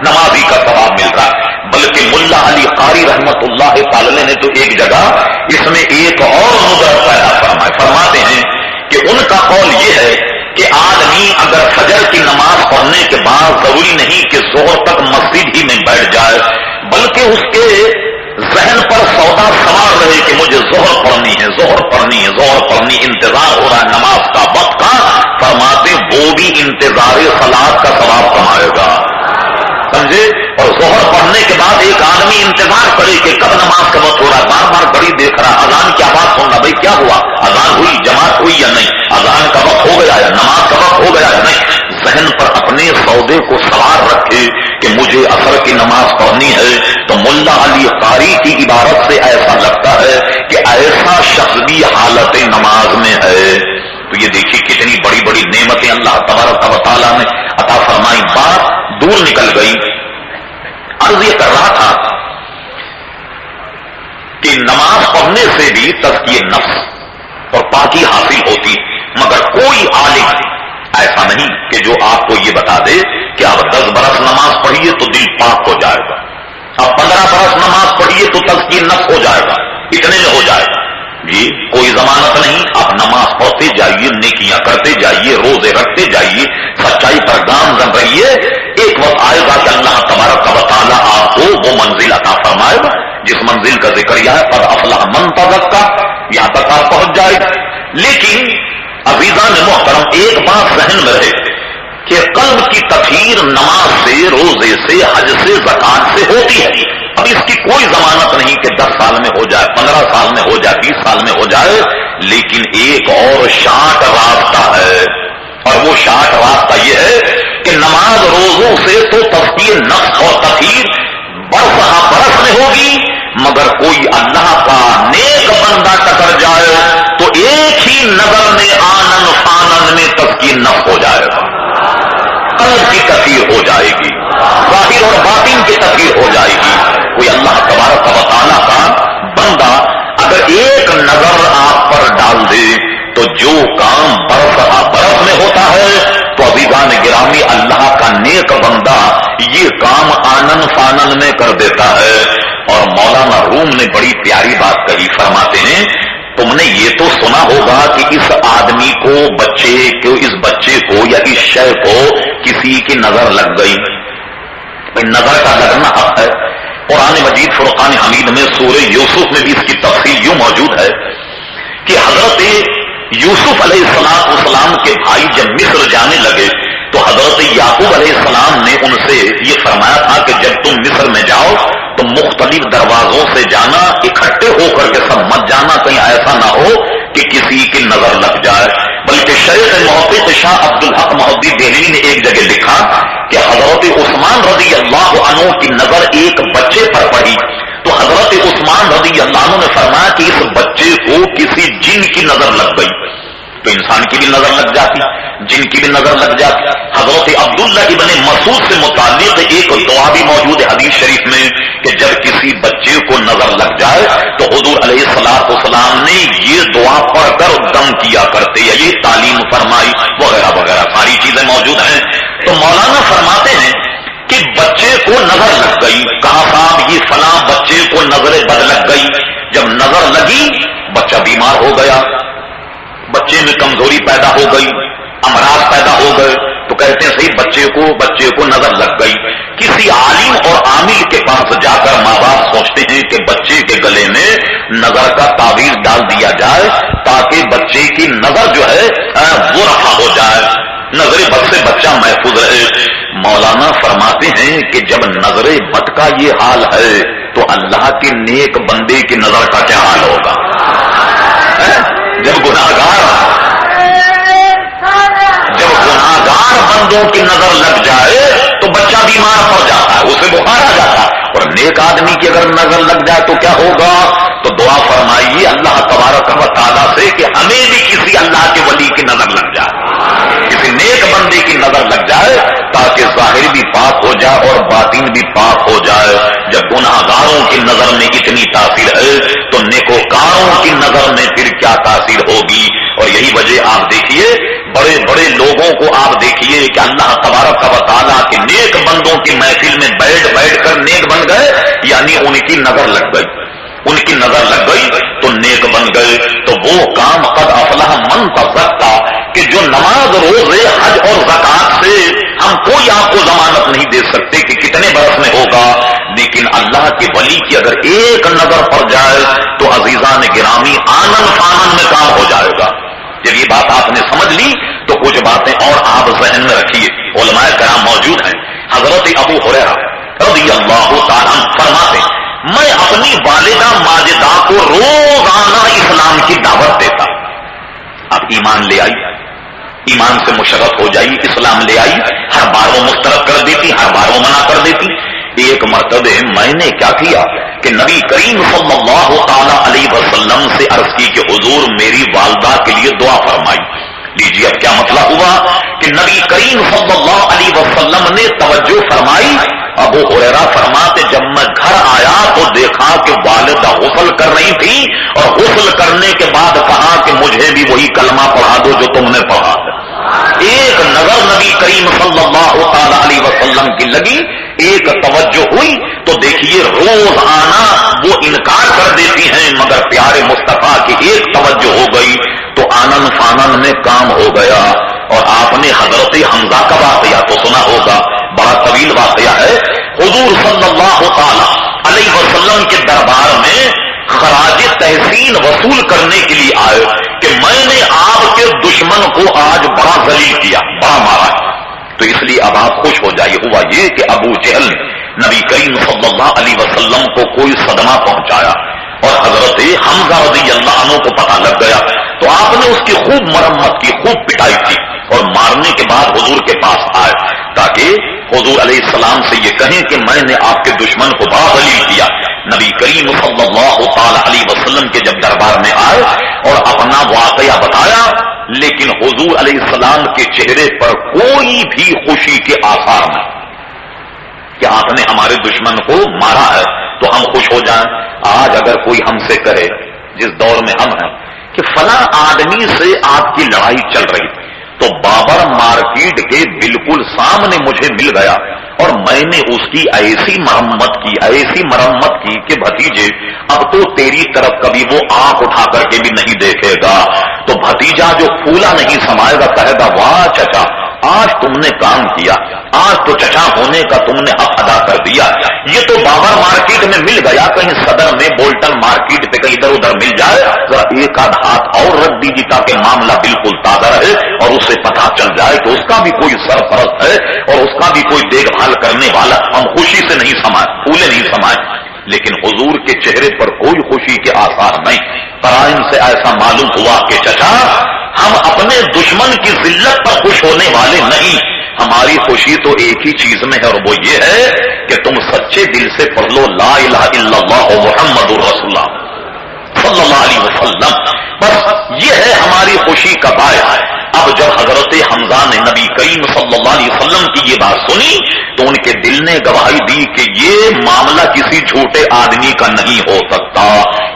A: نمازی کا ثواب مل رہا ہے. بلکہ ملا علی قاری رحمت اللہ تعالی نے تو ایک جگہ اس میں ایک اور نظر پیدا فرماتے ہیں کہ ان کا قول یہ ہے کہ آدمی اگر فجر کی نماز پڑھنے کے بعد ضروری نہیں کہ ظہر تک مسجد ہی میں بیٹھ جائے، بلکہ اس کے ذہن پر سودا سوار رہے کہ مجھے ظہر پڑھنی ہے، ظہر پڑھنی ہے، ظہر پڑھنی، انتظار ہو رہا ہے نماز کا وقت کا، فرماتے وہ بھی انتظار صلاۃ کا ثواب کمائے گا، سمجھے؟ اور ظہر پڑھنے کے بعد ایک آدمی انتظار کرے کہ کب نماز کا وقت ہو رہا ہے، بار بار گھڑی دیکھ رہا، اذان کی آواز سن رہا، بھائی کیا ہوا، اذان ہوئی، جماعت ہوئی یا نہیں، اذان کا وقت ہو گیا یا نماز کا وقت ہو گیا یا نہیں، ذہن پر اپنے سودے کو سوار رکھے کہ مجھے عصر کی نماز پڑھنی ہے، تو ملا علی قاری کی عبارت سے ایسا لگتا ہے کہ ایسا شخص بھی حالت نماز میں ہے۔ تو یہ دیکھیے کتنی بڑی بڑی نعمتیں اللہ تبارک و تعالیٰ نے عطا فرمائی۔ بات دور نکل گئی، عرض یہ کر رہا تھا کہ نماز پڑھنے سے بھی تزکیہ نفس اور پاکی حاصل ہوتی، مگر کوئی عالم ایسا نہیں کہ جو آپ کو یہ بتا دے کہ آپ 10 برس نماز پڑھیے تو دل پاک ہو جائے گا، آپ 15 برس نماز پڑھیے تو تزکیہ نفس ہو جائے گا، اتنے میں ہو جائے گا، جی کوئی ضمانت نہیں۔ آپ نماز پڑھتے جائیے، نیکیاں کرتے جائیے، روزے رکھتے جائیے، سچائی پر گامزن رہیے، ایک وقت آئے گا کہ اللہ تبارک و تعالیٰ آپ کو وہ منزل عطا فرمائے گا جس منزل کا ذکر یہ ہے، قد افلح من تزکا، یہاں تک آپ پہنچ جائے گا۔ لیکن عزیزان محترم ایک بات ذہن میں رہے کہ قلب کی تطہیر نماز سے، روزے سے، حج سے، زکات سے ہوتی ہے، اب اس کی کوئی ضمانت نہیں کہ 10 سال میں ہو جائے، 15 سال میں ہو جائے، 20 سال میں ہو جائے، لیکن ایک اور شارٹ راستہ ہے، اور وہ شارٹ راستہ یہ ہے کہ نماز روزوں سے تو تزکیہ نفس اور تطہیر برس میں ہوگی، مگر کوئی اللہ کا نیک بندہ ٹکر جائے تو ایک ہی نظر میں آنن فانن میں تزکیہ نفس ہو جائے گا، قلب کی تطہیر ہو جائے گی، ظاہر اور باطن کی تطہیر ہو جائے گی۔ کوئی اللہ تبارک و تعالیٰ کا بندہ اگر ایک نظر آپ پر ڈال دے تو جو کام برس میں ہوتا ہے، تو عزیزان گرامی اللہ کا نیک بندہ یہ کام آنن فانن میں کر دیتا ہے۔ اور مولانا روم نے بڑی پیاری بات کہی، فرماتے ہیں تم نے یہ تو سنا ہوگا کہ اس آدمی کو، اس بچے کو یا اس شے کو کسی کی نظر لگ گئی، نظر کا لگنا حق ہے۔ قرآن مجید فرقان حمید میں سورہ یوسف میں بھی اس کی تفصیل یوں موجود ہے کہ حضرت یوسف علیہ السلام کے بھائی جب مصر جانے لگے تو حضرت یعقوب علیہ السلام نے ان سے یہ فرمایا تھا کہ جب تم مصر میں جاؤ تو مختلف دروازوں سے جانا، اکٹھے ہو کر کے سب مت جانا، کہیں ایسا نہ ہو کہ کسی کی نظر لگ جائے۔ بلکہ شیخ محقق شاہ عبدالحق محدث دہلوی نے ایک جگہ لکھا کہ حضرت عثمان رضی اللہ عنہ کی نظر ایک بچے پر پڑی تو حضرت عثمان رضی اللہ عنہ نے فرمایا کہ اس بچے کو کسی جن کی نظر لگ گئی، تو انسان کی بھی نظر لگ جاتی، جن کی بھی نظر لگ جاتی۔ حضرت عبداللہ ابن مسعود سے متعلق ایک دعا بھی موجود ہے حدیث شریف میں کہ جب کسی بچے کو نظر لگ جائے تو حضور علیہ السلام نے یہ دعا پڑھ کر دم کیا کرتے، یا یہ تعلیم فرمائی وغیرہ وغیرہ ساری چیزیں موجود ہیں۔ تو مولانا فرماتے ہیں کہ بچے کو نظر لگ گئی، کہا صاحب یہ فلاں بچے کو نظر بد لگ گئی، جب نظر لگی بچہ بیمار ہو گیا، بچے میں کمزوری پیدا ہو گئی، امراض پیدا ہو گئے، تو کہتے ہیں صحیح بچے کو نظر لگ گئی۔ کسی عالم اور عامل کے پاس جا کر ماں باپ سوچتے ہیں کہ بچے کے گلے میں نظر کا تعویذ ڈال دیا جائے تاکہ بچے کی نظر جو ہے وہ رفع ہو جائے، نظر بد سے بچہ محفوظ رہے۔ مولانا فرماتے ہیں کہ جب نظر بد کا یہ حال ہے تو اللہ کے نیک بندے کی نظر کا کیا حال ہوگا؟ جب گناہگار بندوں کی نظر لگ جائے تو بچہ بیمار پڑ جاتا ہے، اسے بخار آ جاتا ہے، اور نیک آدمی کی اگر نظر لگ جائے تو کیا ہوگا؟ تو دعا فرمائیے اللہ تبارک و تعالیٰ سے کہ ہمیں بھی کسی اللہ کے ولی کی نظر لگ جائے، کسی نیک بندے کی نظر لگ جائے تاکہ ظاہر بھی پاک ہو جائے اور باطن بھی پاک ہو جائے۔ جب گناہگاروں کی نظر میں اتنی تاثیر ہے تو نیکوکاروں کی نظر میں پھر کیا تاثیر ہوگی؟ اور یہی وجہ آپ دیکھیے بڑے بڑے لوگوں کو آپ دیکھیے کہ اللہ تبارک و تعالیٰ کے نیک بندوں کی محفل میں بیٹھ کر نیک بن گئے، یعنی ان کی نظر لگ گئی۔ ان کی نظر لگ گئی تو نیک بن گئے. تو وہ کام قد افلح من تزکا کہ جو نماز روزے حج اور زکات سے ہم کوئی آپ کو ضمانت نہیں دے سکتے کہ کتنے برس میں ہوگا، لیکن اللہ کے ولی کی اگر ایک نظر پڑ جائے تو عزیزان گرامی آنن فانن میں کام ہو جائے گا. جب یہ بات آپ نے سمجھ لی تو کچھ باتیں اور آپ ذہن میں رکھیے. علماء کرام موجود ہیں. حضرت ابو ہریرہ رضی اللہ تعالیٰ عنہ فرماتے میں اپنی والدہ ماجدہ کو روزانہ اسلام کی دعوت دیتا. اب ایمان لے آئی، ایمان سے مشرف ہو جائی، اسلام لے آئی، ہر بار وہ مسترد کر دیتی، ہر بار وہ منع کر دیتی. ایک مرتبہ میں نے کیا کیا کہ نبی کریم صلی اللہ تعالی علیہ وسلم سے عرض کی کہ حضور میری والدہ کے لیے دعا فرمائی. لیجیے اب کیا مطلب ہوا کہ نبی کریم صلی اللہ علیہ وسلم نے توجہ فرمائی. ابو ہریرہ فرماتے جب میں گھر آیا تو دیکھا کہ والدہ غسل کر رہی تھی اور غسل کرنے کے بعد کہا کہ مجھے بھی وہی کلمہ پڑھا دو جو تم نے پڑھا. ایک نظر نبی کریم صلی اللہ تعالی علیہ وسلم کی لگی، ایک توجہ ہوئی تو دیکھیے روز آنا وہ انکار کر دیتی ہیں، مگر پیارے مصطفیٰ کی ایک توجہ ہو گئی تو آنن فانن میں کام ہو گیا. اور آپ نے حضرت حمزہ کا واقعہ تو سنا ہوگا، بڑا طویل واقعہ ہے. حضور صلی اللہ تعالی علیہ وسلم کے دربار میں خراج تحسین وصول کرنے کے لیے آئے کہ میں نے آپ کے دشمن کو آج بڑا ذلیل کیا، بڑا مارا. تو اس لیے اب آپ خوش ہو جائیے. ہوا یہ کہ ابو جہل نبی کریم صلی اللہ علیہ وسلم کو کوئی صدمہ پہنچایا اور حضرت حمزہ رضی اللہ عنہ کو پتہ لگ گیا تو آپ نے اس کی خوب مرمت کی، خوب پٹائی کی اور مارنے کے بعد حضور کے پاس آئے تاکہ حضور علیہ السلام سے یہ کہیں کہ میں نے آپ کے دشمن کو بڑا ذلیل کیا. نبی کریم صلی اللہ تعالی علیہ وسلم کے جب دربار میں آئے اور اپنا واقعہ بتایا، لیکن حضور علیہ السلام کے چہرے پر کوئی بھی خوشی کے آثار نہیں کہ آپ نے ہمارے دشمن کو مارا ہے تو ہم خوش ہو جائیں. آج اگر کوئی ہم سے کہے جس دور میں ہم ہیں کہ فلاں آدمی سے آپ کی لڑائی چل رہی تھی تو بابر مارکیٹ کے بالکل سامنے مجھے مل گیا اور میں نے اس کی ایسی مرمت کی کہ بھتیجے اب تو تیری طرف کبھی وہ آنکھ اٹھا کر کے بھی نہیں دیکھے گا، تو بھتیجا جو پھولا نہیں سمائے گا کہے گا واہ چچا آج تم نے کام کیا، آج تو چچا ہونے کا تم نے حق ادا کر دیا. یہ تو بابر مارکیٹ میں مل گیا، کہیں صدر میں بولٹن مارکیٹ پہ کہیں ادھر ادھر مل جائے، ذرا ایک آدھ ہاتھ اور رکھ دیجیے تاکہ معاملہ بالکل تازہ رہے اور اسے پتہ چل جائے کہ اس کا بھی کوئی سرپرست ہے اور اس کا بھی کوئی دیکھ بھال کرنے والا. ہم خوشی سے نہیں سمائے، پھولے نہیں سمائے، لیکن حضور کے چہرے پر کوئی خوشی کے آثار نہیں. قرائن سے ایسا معلوم ہوا کہ چچا ہم اپنے دشمن کی ذلت پر خوش ہونے والے نہیں، ہماری خوشی تو ایک ہی چیز میں ہے اور وہ یہ ہے کہ تم سچے دل سے پڑھ لو لا الہ الا اللہ محمد رسول اللہ صلی اللہ علیہ وسلم، بس یہ ہے ہماری خوشی کا باعث. اب جب حضرت حمزہ نے نبی کریم صلی اللہ علیہ وسلم کی یہ بات سنی تو ان کے دل نے گواہی دی کہ یہ معاملہ کسی جھوٹے آدمی کا نہیں ہو سکتا.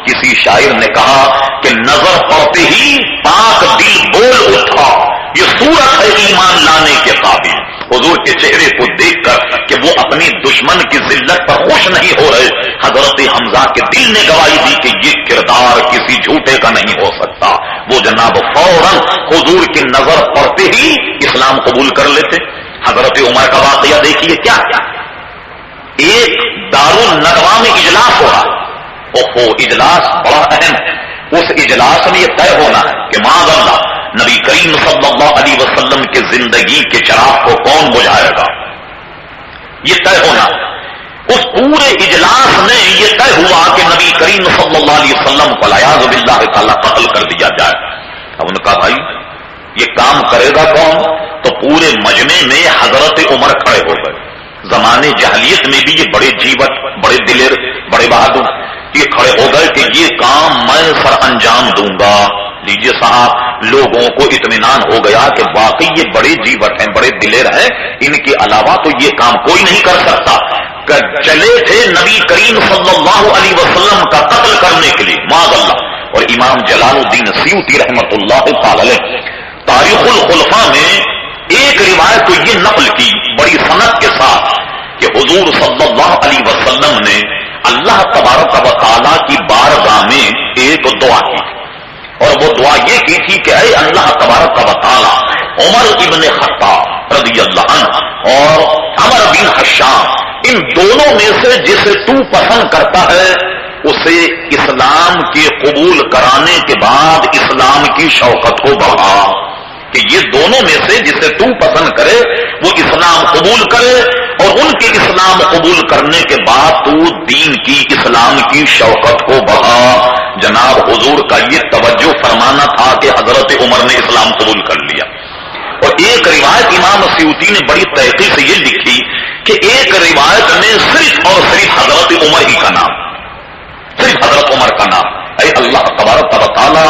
A: کسی شاعر نے کہا کہ نظر پڑتے ہی پاک دل بول اٹھا، یہ صورت ہے ایمان لانے کے قابل. حضور کے چہرے کو دیکھ کر کہ وہ اپنی دشمن کی ذلت پر خوش نہیں ہو رہے، حضرت حمزہ کے دل نے گواہی دی کہ یہ کردار کسی جھوٹے کا نہیں ہو سکتا. وہ جناب فوراً حضور کی نظر پڑتے ہی اسلام قبول کر لیتے. حضرت عمر کا واقعہ دیکھیے کیا ایک دارالندوا میں اجلاس ہو رہا، اوہو اجلاس بڑا اہم ہے. اس اجلاس میں یہ طے ہونا ہے کہ معاذ اللہ نبی کریم صلی اللہ علیہ وسلم کے زندگی کے چراغ کو کون بجھائے گا، یہ طے ہونا. اس پورے اجلاس میں یہ طے ہوا کہ نبی کریم صلی اللہ علیہ وسلم کو والعیاذ باللہ تعالی قتل کر دیا جائے. اب ان کا بھائی یہ کام کرے گا کون؟ تو پورے مجمع میں حضرت عمر کھڑے ہو گئے. زمانے جاہلیت میں بھی یہ بڑے جیوت، بڑے دلیر، بڑے بہادر یہ کھڑے ہو گئے کہ یہ کام میں سر انجام دوں گا. لیجیے صاحب لوگوں کو اطمینان ہو گیا کہ واقعی یہ بڑے جیوت ہیں، بڑے دلیر ہیں، ان کے علاوہ تو یہ کام کوئی نہیں کر سکتا. چلے تھے نبی کریم صلی اللہ علیہ وسلم کا قتل کرنے کے لیے معاذ اللہ. اور امام جلال الدین سیوطی رحمۃ اللہ تعالی علیہ تاریخ الخلفاء میں ایک روایت تو یہ نقل کی بڑی سند کے ساتھ کہ حضور صلی اللہ علیہ وسلم نے اللہ تبارک و تعالیٰ کی بار دعا کی اور وہ دعا یہ کی تھی کہ اے اللہ تبارک و تعالی عمر ابن خطاب رضی اللہ عنہ اور عمر بن حشام ان دونوں میں سے جسے تو پسند کرتا ہے اسے اسلام کے قبول کرانے کے بعد اسلام کی شوقت کو بڑھا، کہ یہ دونوں میں سے جسے تو پسند کرے وہ اسلام قبول کرے اور ان کے اسلام قبول کرنے کے بعد تو دین کی اسلام کی شوقت کو بڑھا۔ جناب حضور کا یہ توجہ فرمانا تھا کہ حضرت عمر نے اسلام قبول کر لیا۔ اور ایک روایت امام سیوطی نے بڑی تحقیق سے یہ لکھی کہ ایک روایت میں صرف اور صرف حضرت عمر ہی کا نام، صرف حضرت عمر کا نام۔ اے اللہ تبارک و تعالی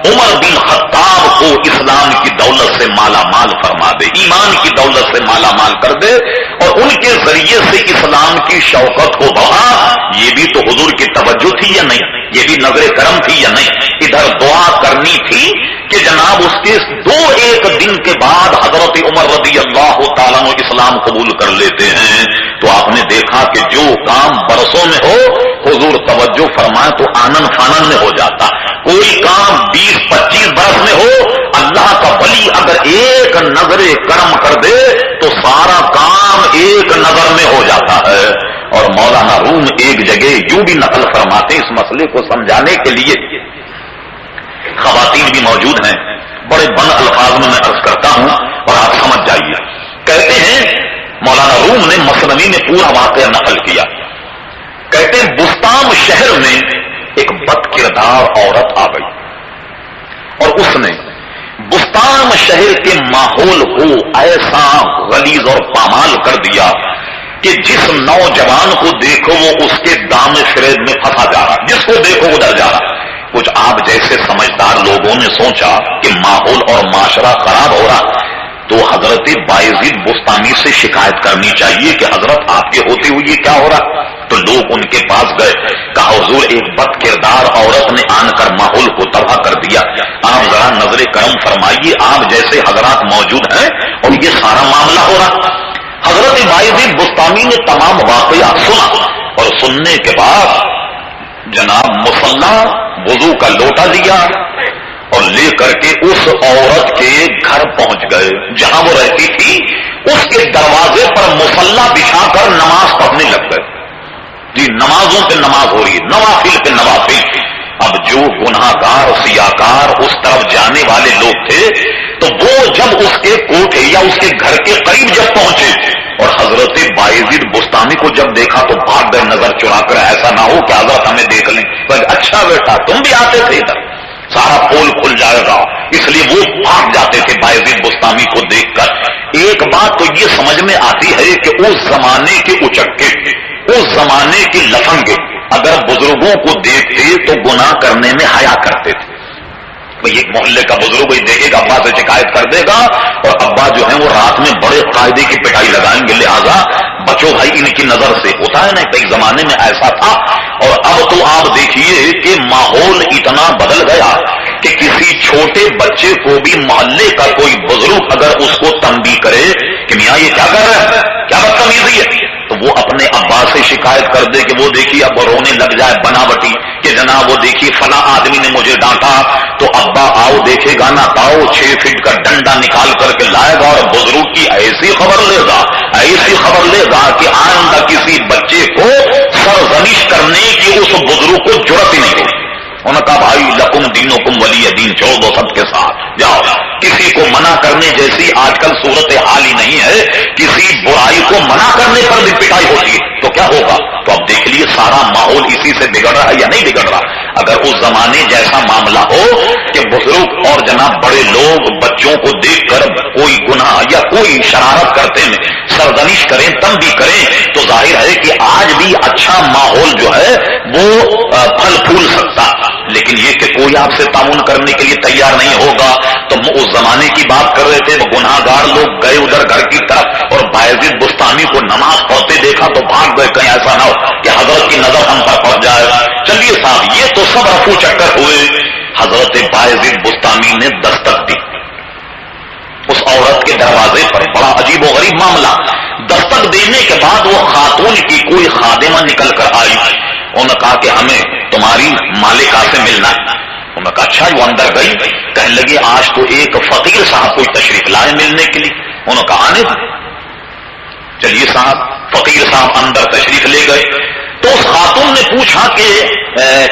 A: عمر بن خطاب کو اسلام کی دولت سے مالا مال فرما دے، ایمان کی دولت سے مالا مال کر دے اور ان کے ذریعے سے اسلام کی شوقت کو بڑھا۔ یہ بھی تو حضور کی توجہ تھی یا نہیں؟ یہ بھی نظر کرم تھی یا نہیں؟ ادھر دعا کرنی تھی کہ جناب اس کے ایک دن کے بعد حضرت عمر رضی اللہ تعالیٰ عنہ اسلام قبول کر لیتے ہیں۔ تو آپ نے دیکھا کہ جو کام برسوں میں ہو حضور توجہ فرمائے تو آنن فانن میں ہو جاتا، کوئی کام 20-25 برس میں ہو اللہ کا ولی اگر ایک نظر کرم کر دے تو سارا کام ایک نظر میں ہو جاتا ہے۔ اور مولانا روم ایک جگہ یوں بھی نقل فرماتے اس مسئلے کو سمجھانے کے لیے، خواتین بھی موجود ہیں، بڑے بند الفاظ میں عرض کرتا ہوں اور آپ سمجھ جائیے۔ کہتے ہیں مولانا روم نے مثنوی میں پورا واقعہ نقل کیا، کہتے ہیں بستام شہر میں ایک بد کردار عورت آ گئی اور اس نے بستان شہر کے ماحول کو ایسا غلیظ اور پامال کر دیا کہ جس نوجوان کو دیکھو وہ اس کے دام فریب میں پھنسا جا رہا، جس کو دیکھو ادھر جا رہا۔ کچھ آپ جیسے سمجھدار لوگوں نے سوچا کہ ماحول اور معاشرہ خراب ہو رہا تو حضرت بایزید بستانی سے شکایت کرنی چاہیے کہ حضرت آپ کے ہوتے ہوئے یہ کیا ہو رہا۔ تو لوگ ان کے پاس گئے، کہا حضور ایک بد کردار عورت نے آن کر ماحول کو تباہ کر دیا، آپ ذرا نظر کرم فرمائیے، آپ جیسے حضرات موجود ہیں اور یہ سارا معاملہ ہو رہا۔ حضرت بایزید بستانی نے تمام واقعات سنا اور سننے کے بعد جناب مصلی وضو کا لوٹا لیا اور لے کر کے اس عورت کے گھر پہنچ گئے جہاں وہ رہتی تھی، اس کے دروازے پر مصلی بچھا کر نماز پڑھنے لگ گئے۔ جی نمازوں پہ نماز ہو رہی ہے، نوافل پہ نوافل۔ اب جو گناہ گار سیاکار اس طرف جانے والے لوگ تھے تو وہ جب اس کے کوٹھے یا اس کے گھر کے قریب جب پہنچے اور حضرت بایزید بستانی کو جب دیکھا تو بھاگ گئے نظر چرا کر، ایسا نہ ہو کہ حضرت ہمیں دیکھ لیں۔ اچھا بیٹا تم بھی آتے تھے ادھر، سارا پول کھل جائے گا، اس لیے وہ بھاگ جاتے تھے بایزید بستانی کو دیکھ کر۔ ایک بات تو یہ سمجھ میں آتی ہے کہ اس زمانے کے اچکے، اس زمانے کے لفنگے اگر بزرگوں کو دیکھتے تو گناہ کرنے میں حیا کرتے تھے۔ ایک محلے کا بزرگ ہی دیکھے گا ابا سے شکایت کر دے گا اور ابا جو ہے وہ رات میں بڑے قاعدے کی پٹائی لگائیں گے، لہذا بچو بھائی ان کی نظر سے۔ ہوتا ہے نا کئی زمانے میں ایسا تھا، اور اب تو آپ دیکھیے کہ ماحول اتنا بدل گیا کہ کسی چھوٹے بچے کو بھی محلے کا کوئی بزرگ اگر اس کو تنبیہ کرے کہ میاں یہ کیا کر رہا ہے، کیا بدتمیزی ہے، تو وہ اپنے ابا سے شکایت کر دے کہ وہ دیکھیے اب رونے لگ جائے بناوٹی کہ جناب وہ دیکھیے فلاں آدمی نے مجھے ڈانٹا، تو ابا آؤ دیکھے گا نہ پاؤ 6 فٹ کا ڈنڈا نکال کر کے لائے گا اور بزرگ کی ایسی خبر لے گا، ایسی خبر لے گا کہ آئندہ کسی بچے کو سرزنش کرنے کی اس بزرگ کو جرأت ہی نہیں ہوگی۔ انہوں نے کہا بھائی لکم دینکم ولی دین، چھوڑ دو سب کے ساتھ جاؤ۔ کسی کو منع کرنے جیسی آج کل صورت حال ہی نہیں ہے، کسی برائی کو منع کرنے پر بھی پٹائی ہوتی ہے تو کیا ہوگا۔ تو اب دیکھ لیے سارا ماحول اسی سے بگڑ رہا ہے یا نہیں بگڑ رہا۔ اگر اس زمانے جیسا معاملہ ہو کہ بزرگ اور جناب بڑے لوگ بچوں کو دیکھ کر کوئی گناہ یا کوئی شرارت کرتے میں سرزنش کریں، تنبیہ کریں، تو ظاہر ہے کہ آج بھی اچھا ماحول جو ہے وہ پھل پھول سکتا، لیکن یہ کہ کوئی آپ سے تعاون کرنے کے لیے تیار نہیں ہوگا۔ تو اس زمانے کی بات کر رہے تھے، وہ گناہ گار لوگ گئے ادھر گھر کی طرف اور بایزید بستانی کو نماز پڑھتے دیکھا تو بھاگ گئے، کہیں ایسا نہ ہو کہ حضرت کی نظر ہم پر پڑ جائے۔ چلیے صاحب یہ تو سب رفو چکر ہوئے، حضرت بایزید بستانی نے دستک دی اس عورت کے دروازے پر، بڑا عجیب و غریب معاملہ۔ دستک دینے کے بعد وہ خاتون کی کوئی خادمہ نکل کر آئی، انہوں نے کہا کہ ہمیں تمہاری مالکہ سے ملنا ہے۔ انہوں نے کہا اچھا. وہ اندر گئی, کہنے لگی آج تو ایک فقیر صاحب کوئی تشریف لائے ملنے کے لیے. انہوں نے کہا آنے دیں. چلیے صاحب, فقیر صاحب اندر تشریف لے گئے. تو اس خاتون نے پوچھا کہ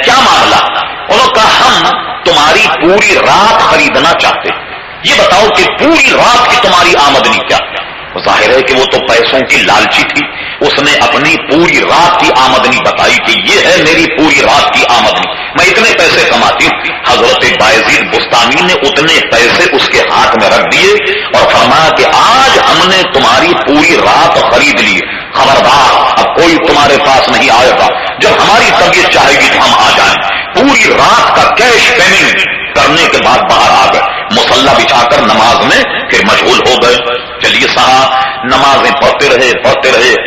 A: کیا معاملہ. انہوں نے کہا ہم تمہاری پوری رات خریدنا چاہتے ہیں, یہ بتاؤ کہ پوری رات کی تمہاری آمدنی کیا. ظاہر ہے کہ وہ تو پیسوں کی لالچی تھی, اس نے اپنی پوری رات کی آمدنی بتائی کہ یہ ہے میری پوری رات کی آمدنی, میں اتنے پیسے کماتی ہوں. حضرت بایزید بستانی نے اتنے پیسے اس کے ہاتھ میں رکھ دیے اور فرمایا کہ آج ہم نے تمہاری پوری رات خرید لی, خبردار اب کوئی تمہارے پاس نہیں آئے گا, جب ہماری طبیعت چاہے گی تو ہم آ جائیں. پوری رات کا کیش پیمنٹ کرنے کے بعد باہر آ گئے, مصلی بچھا کر نماز میں پھر مشغول ہو گئے. چلیے صاحب نمازیں پڑھتے رہے.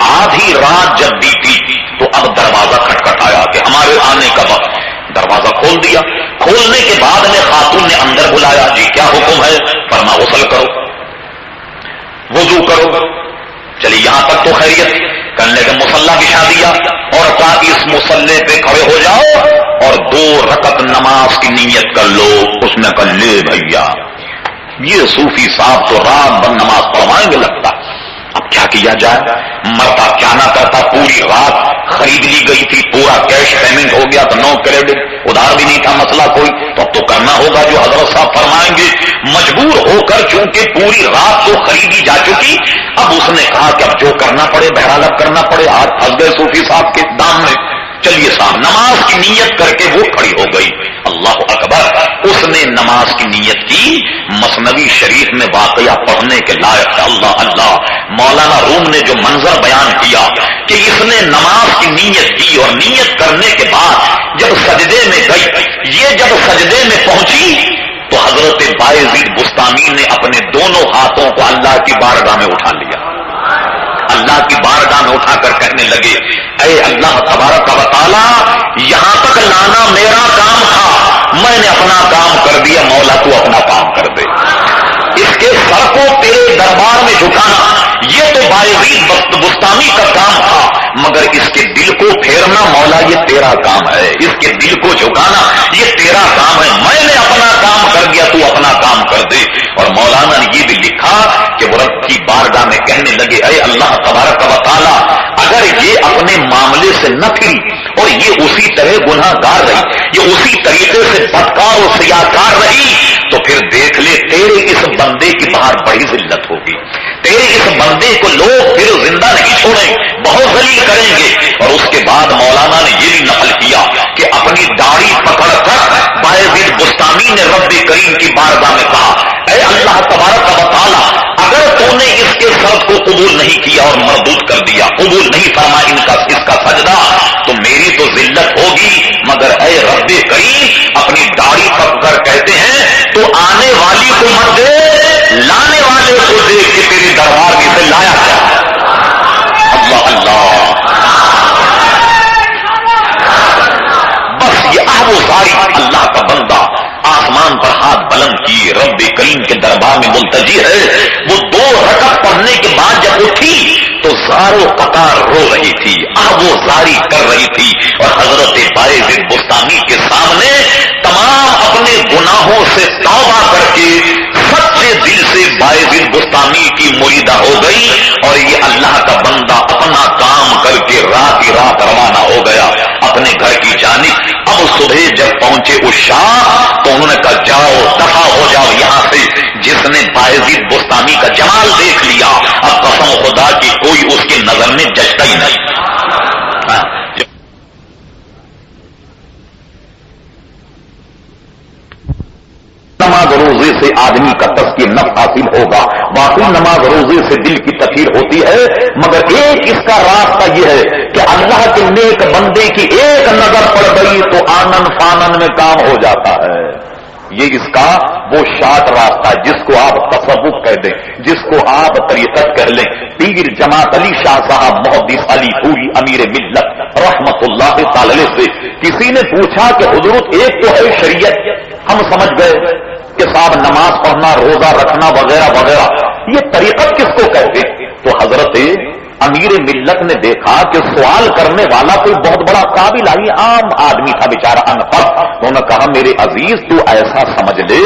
A: آدھی رات جب بیتی تو اب دروازہ کھٹکھٹایا کہ ہمارے آنے کا وقت. دروازہ کھول دیا. کھولنے کے بعد میں خاتون نے اندر بلایا, جی کیا حکم ہے. فرما غسل کرو, وضو کرو. چلیے یہاں تک تو خیریت. کرنے کا مصلی بچھا دیا اور کہا اس مصلی پہ کھڑے ہو جاؤ اور 2 رکعت نماز کی نیت کر لو. اس نے کہا لے بھیا, یہ صوفی صاحب تو رات بھر نماز پڑھوائیں گے لگتا. اب کیا کیا جائے, مرتا کیا نہ کرتا. پوری رات خرید لی گئی تھی, پورا کیش پیمنٹ ہو گیا, تو نو کریڈٹ, ادھار بھی نہیں تھا مسئلہ کوئی. تو اب تو کرنا ہوگا جو حضرت صاحب فرمائیں گے. مجبور ہو کر چونکہ پوری رات تو خریدی جا چکی, اب اس نے کہا کہ اب جو کرنا پڑے بہرحال اب کرنا پڑے. ہاتھ پھنس گئے صوفی صاحب کے دام میں. چلیے صاحب نماز کی نیت کر کے وہ کھڑی ہو گئی. اللہ اکبر, اس نے نماز کی نیت کی. مثنوی شریف میں واقعہ پڑھنے کے لائق ہے. اللہ اللہ, مولانا روم نے جو منظر بیان کیا کہ اس نے نماز کی نیت کی اور نیت کرنے کے بعد جب سجدے میں گئی, یہ جب سجدے میں پہنچی تو حضرت بایزید بستانی نے اپنے دونوں ہاتھوں کو اللہ کی بارگاہ میں اٹھا لیا. اللہ کی بارگاہ میں اٹھا کر کہنے لگے اے اللہ تبارک و تعالی, یہاں تک لانا میرا کام تھا, میں نے اپنا کام کر دیا, مولا تو اپنا کام کر دے. اس کے سر کو تیرے دربار میں جھکانا یہ تو بایزید بستانی کا کام تھا, مگر اس کے دل کو پھیرنا مولا یہ تیرا کام ہے. اس کے دل کو جھکانا یہ تیرا کام ہے. میں نے اپنا کام کر دیا, تو اپنا کام کر دے. اور مولانا نے یہ بھی لکھا کہ وہ رب کی بارگاہ میں کہنے لگے اے اللہ تبارک و تعالی, اگر یہ اپنے معاملے سے نہ پھری اور یہ اسی طرح گناہ گار رہی, یہ اسی طریقے سے بدکار اور سیاکار رہی, تو پھر دیکھ لے تیرے اس بندے کی باہر بڑی ذلت ہوگی. تیرے اس بندے کو لوگ پھر زندہ نہیں چھوڑیں, بہت ذلیل کریں گے. اور اس کے بعد مولانا نے یہ بھی نقل کیا کہ اپنی داڑھی پکڑ کر بایزید بستانی نے رب کریم کی بارگاہ میں کہا اے اللہ تبارک و تعالی, اگر تو نے اس کے سرد کو قبول نہیں کیا اور مردود کر دیا, قبول نہیں فرما اس کا سجدہ, تو میری تو ذلت ہوگی. مگر اے رب کریم اپنی داڑھی پکڑ کر کہتے ہیں تو آنے والی کو مت دے, لانے والے کو دے کہ تیرے دربار میں سے لایا کیا. اللہ اللہ, بس یہ آبوزاری اللہ کا بندہ آسمان پر ہاتھ بلند کی رب کریم کے دربار میں ملتجی ہے. وہ 2 رکعت پڑھنے کے بعد جب اٹھی تو زارو قطار رو رہی تھی, آبوزاری کر رہی تھی. اور حضرت بایزید بستانی کے سامنے تمام اپنے گناہوں سے توبہ کر کے سچے دل سے بایزید بستانی کی مریدہ ہو گئی. اور یہ اللہ کا بندہ اپنا کام کر کے رات ہی رات روانہ ہو گیا اپنے گھر کی جانب. اب صبح جب پہنچے اس شاہ تو انہوں نے کہا جاؤ دفع ہو جاؤ یہاں سے. جس نے بایزید بستانی کا جمال دیکھ لیا, اب قسم خدا کی کوئی اس کی نظر میں جچتا ہی نہیں. نماز روزے سے آدمی کا تزکیہ نفس حاصل ہوگا. واقعی نماز روزے سے دل کی تطہیر ہوتی ہے, مگر ایک اس کا راستہ یہ ہے کہ اللہ کے نیک بندے کی ایک نظر پڑ گئی تو آنن فانن میں کام ہو جاتا ہے. یہ اس کا وہ شارٹ راستہ ہے جس کو آپ تصوف کہہ دیں, جس کو آپ طریقت کہہ لیں. پیر جماعت علی شاہ صاحب محدث علی پوری امیر ملت رحمت اللہ تعالی سے کسی نے پوچھا کہ حضرت ایک تو ہے شریعت, ہم سمجھ گئے کہ صاحب نماز پڑھنا, روزہ رکھنا وغیرہ وغیرہ, یہ طریقت کس کو کہتے؟ تو حضرت امیر ملت نے دیکھا کہ سوال کرنے والا کوئی بہت بڑا قابل عام آدمی تھا بیچارہ انپڑھ. انہوں نے کہا میرے عزیز تو ایسا سمجھ لے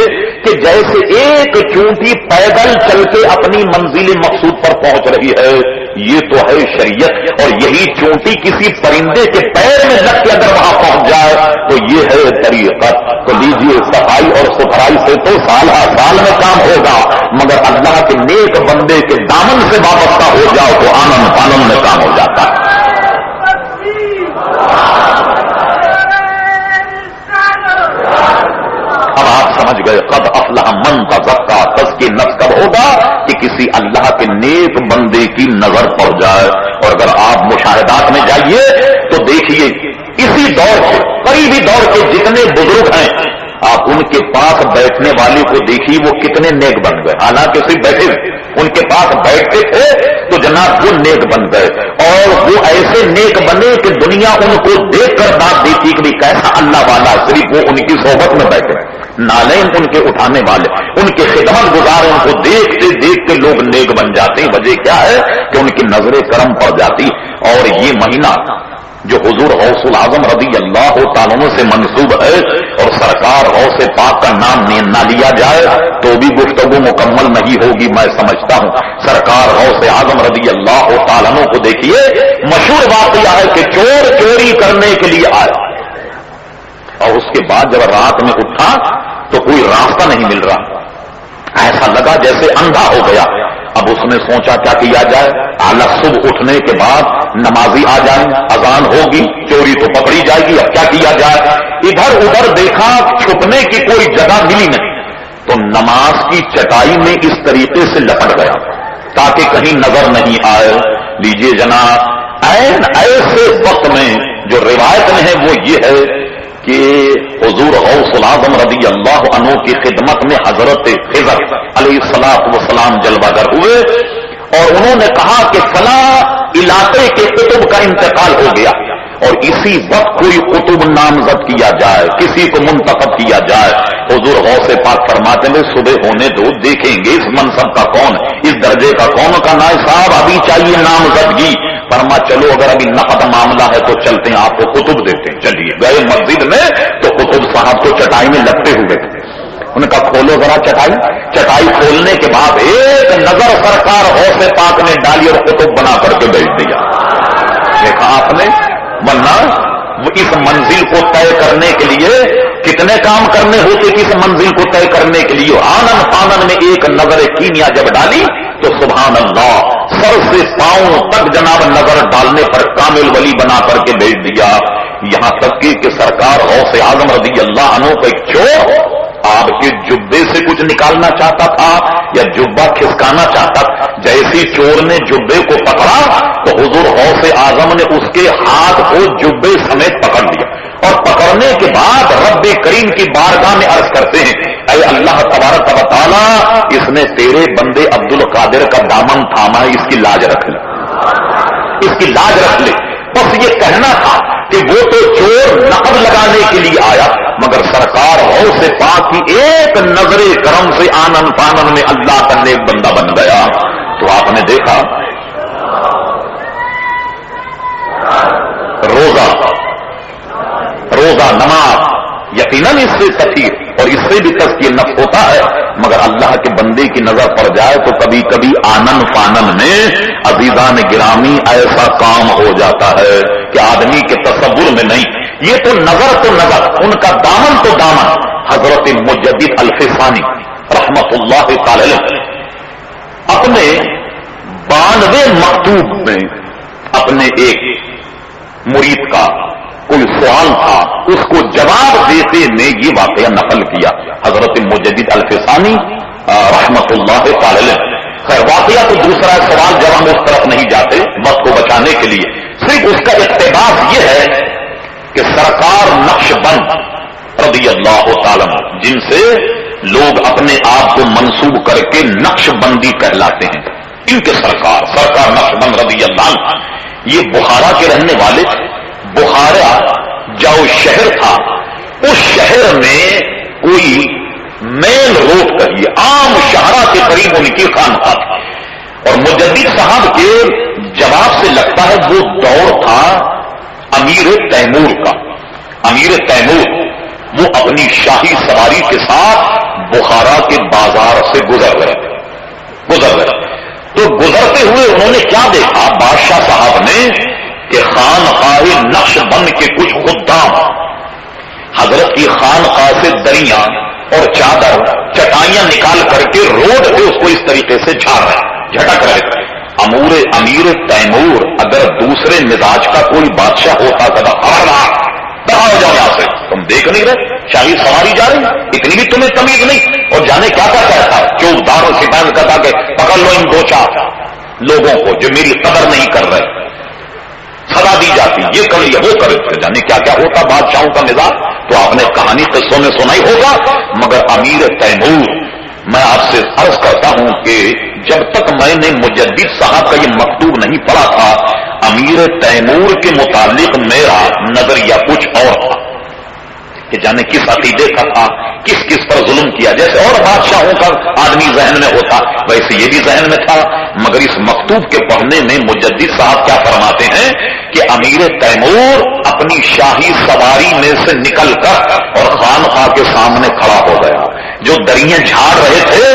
A: کہ جیسے ایک چونٹی پیدل چل کے اپنی منزل مقصود پر پہنچ رہی ہے، یہ تو ہے شریعت، اور یہی چونٹی کسی پرندے کے پیر میں لگ کے اگر وہاں پہنچ جائے تو یہ ہے طریقت. تو لیجیے صفائی اور ستھرائی سے تو سال ہر سال میں کام ہوگا، مگر اللہ کے نیک بندے کے دامن سے وابستہ ہو جاؤ تو آنند پانند میں کام ہو جاتا ہے. اب آپ سمجھ گئے قد افلح من تزکا. تزکیہ نفس کب ہوگا کہ کسی اللہ کے نیک بندے کی نظر پڑ جائے. اور اگر آپ مشاہدات میں جائیے تو دیکھیے اسی دور کے قریبی دور کے جتنے بزرگ ہیں آپ ان کے پاس بیٹھنے والے کو دیکھیے وہ کتنے نیک بن گئے. حالانکہ صرف بیٹھے ان کے پاس بیٹھتے تھے تو جناب وہ نیک بن گئے، اور وہ ایسے نیک بنے کہ دنیا ان کو دیکھ کر بات دیتی کہ کیسا اللہ والا. صرف وہ ان کی صحبت میں بیٹھے، نالین ان کے اٹھانے والے، ان کے خدمت گزار ان کو دیکھتے دیکھتے لوگ نیک بن جاتے ہیں. وجہ کیا ہے کہ ان کی نظر کرم پڑ جاتی. اور یہ مہینہ جو حضور غوث العظم رضی اللہ تعالیٰ عنہ سے منسوب ہے، اور سرکار غوث پاک کا نام نہ لیا جائے تو بھی گفتگو مکمل نہیں ہوگی میں سمجھتا ہوں. سرکار غوث اعظم رضی اللہ تعالیٰ عنہ کو دیکھیے، مشہور واقعہ ہے کہ چور چوری کرنے کے لیے آیا، اور اس کے بعد جب رات میں اٹھا تو کوئی راستہ نہیں مل رہا، ایسا لگا جیسے اندھا ہو گیا. اب اس نے سوچا کیا کیا جائے. اعلی صبح اٹھنے کے بعد نمازی آ جائیں، اذان ہوگی، چوری تو پکڑی جائے گی، اب کیا کیا جائے. ادھر ادھر دیکھا، چھپنے کی کوئی جگہ ملی نہیں، تو نماز کی چٹائی میں اس طریقے سے لپٹ گیا تاکہ کہیں نظر نہیں آئے. لیجئے جناب، ایسے وقت میں جو روایت میں ہے وہ یہ ہے کہ حضور غوث العظم رضی اللہ عنہ کی خدمت میں حضرت خضر علیہ الصلوۃ والسلام جلوہ گر ہوئے، اور انہوں نے کہا کہ فلاں علاقے کے قطب کا انتقال ہو گیا، اور اسی وقت کوئی قطب نامزد کیا جائے، کسی کو منتخب کیا جائے. حضور غوث پاک فرماتے ہیں صبح ہونے دو، دیکھیں گے اس منصب کا کون، اس درجے کا کون. کا نائب صاحب ابھی چاہیے نامزدگی. فرما چلو اگر ابھی نقد معاملہ ہے تو چلتے ہیں، آپ کو قطب دیتے ہیں. چلیے گئے مسجد میں تو قطب صاحب کو چٹائی میں لگتے ہوئے تھے. انہوں نے کہا کھولو ذرا چٹائی. چٹائی کھولنے کے بعد ایک نظر سرکار غوث پاک نے ڈالی اور قطب بنا کر کے بیچ دیا. دیکھا آپ نے، ورنہ اس منزل کو طے کرنے کے لیے کتنے کام کرنے ہوتے کہ اس منزل کو طے کرنے کے لیے آنن پانن میں ایک نظر کیمیا جب ڈالی تو سبحان اللہ سر سے پاؤں تک جناب نظر ڈالنے پر کامل ولی بنا کر کے بھیج دیا. یہاں تک کہ سرکار غوث اعظم رضی اللہ عنہ کا ایک چور آپ کے جبے سے کچھ نکالنا چاہتا تھا یا جبہ کھسکانا چاہتا تھا. جیسی چور نے جبے کو پکڑا تو حضور غوث اعظم نے اس کے ہاتھ کو جبے سمیت پکڑ لیا، اور پکڑنے کے بعد رب کریم کی بارگاہ میں عرض کرتے ہیں اے اللہ تبارک و تعالی، اس نے تیرے بندے عبد القادر کا دامن تھاما، اس کی لاج رکھ لے، اس کی لاج رکھ لے. بس یہ کہنا تھا کہ وہ تو چور نقد لگانے کے لیے آیا، مگر سرکار غوث پاک کی ایک نظر کرم سے آنن فانن میں اللہ کا نیک بندہ بن گیا. تو آپ نے دیکھا روزہ نماز یقیناً اس سے کثیر اور اس سے بھی تزکیہ نفس ہوتا ہے، مگر اللہ کے بندے کی نظر پڑ جائے تو کبھی کبھی آنن فانن میں عزیزان گرامی ایسا کام ہو جاتا ہے کہ آدمی کے تصور میں نہیں. یہ تو نظر ان کا دامن تو دامن. حضرت مجدد الفسانی رحمت اللہ تعالی اپنے 92 مکتوب میں اپنے ایک مرید کا کوئی سوال تھا، اس کو جواب دیتے نے یہ واقعہ نقل کیا. حضرت مجدد الفسانی رحمت اللہ تعالی. خیر واقعہ تو دوسرا سوال جب ہم اس طرف نہیں جاتے وقت کو بچانے کے لیے، صرف اس کا اقتباس یہ ہے کہ سرکار نقش بند رضی اللہ تعالی جن سے لوگ اپنے آپ کو منسوب کر کے نقش بندی کہلاتے ہیں، ان کے سرکار نقش بند رضی اللہ عنہ یہ بخارا کے رہنے والے. بخارا جو شہر تھا، اس شہر میں کوئی مین روڈ کہیے عام شہرہ کے قریب ان کی خانقاہ تھی. اور مجدد صاحب کے جواب سے لگتا ہے وہ دور تھا امیر تیمور کا. امیر تیمور وہ اپنی شاہی سواری کے ساتھ بخارا کے بازار سے گزر گئے. تو گزرتے ہوئے انہوں نے کیا دیکھا بادشاہ صاحب نے کہ خانقاہ نقش بند کے کچھ خدام حضرت کی خانقاہ سے دریاں اور چادر چٹائیاں نکال کر کے روڈ پہ اس کو اس طریقے سے جھٹک رہے تھے. امیر تیمور اگر دوسرے مزاج کا کوئی بادشاہ ہوتا تھا ہو جاؤ یہاں سے, تم دیکھ نہیں رہے شاہی سواری جا رہی, اتنی بھی تمہیں تمیز نہیں. اور جانے کیا کہتا چوکدار اور سپاہی کہتا کہ پکڑ لو ان دو چار لوگوں کو جو میری قدر نہیں کر رہے, سزا دی جاتی, یہ کر لیا وہ کر. جانے کیا کیا ہوتا بادشاہوں کا مزاج تو آپ نے کہانی قصوں میں سنائی ہوگا. مگر امیر تیمور, میں آپ سے عرض کرتا ہوں کہ جب تک میں نے مجدد صاحب کا یہ مکتوب نہیں پڑھا تھا, امیر تیمور کے متعلق میرا نظریہ کچھ اور تھا کہ جانے کس عقیدے کا تھا, کس کس پر ظلم کیا. جیسے اور بادشاہوں کا آدمی ذہن میں ہوتا ویسے یہ بھی ذہن میں تھا. مگر اس مکتوب کے پڑھنے میں مجدد صاحب کیا فرماتے ہیں کہ امیر تیمور اپنی شاہی سواری میں سے نکل کر اور خانقاہ کے سامنے کھڑا ہو گیا. جو دریاں جھاڑ رہے تھے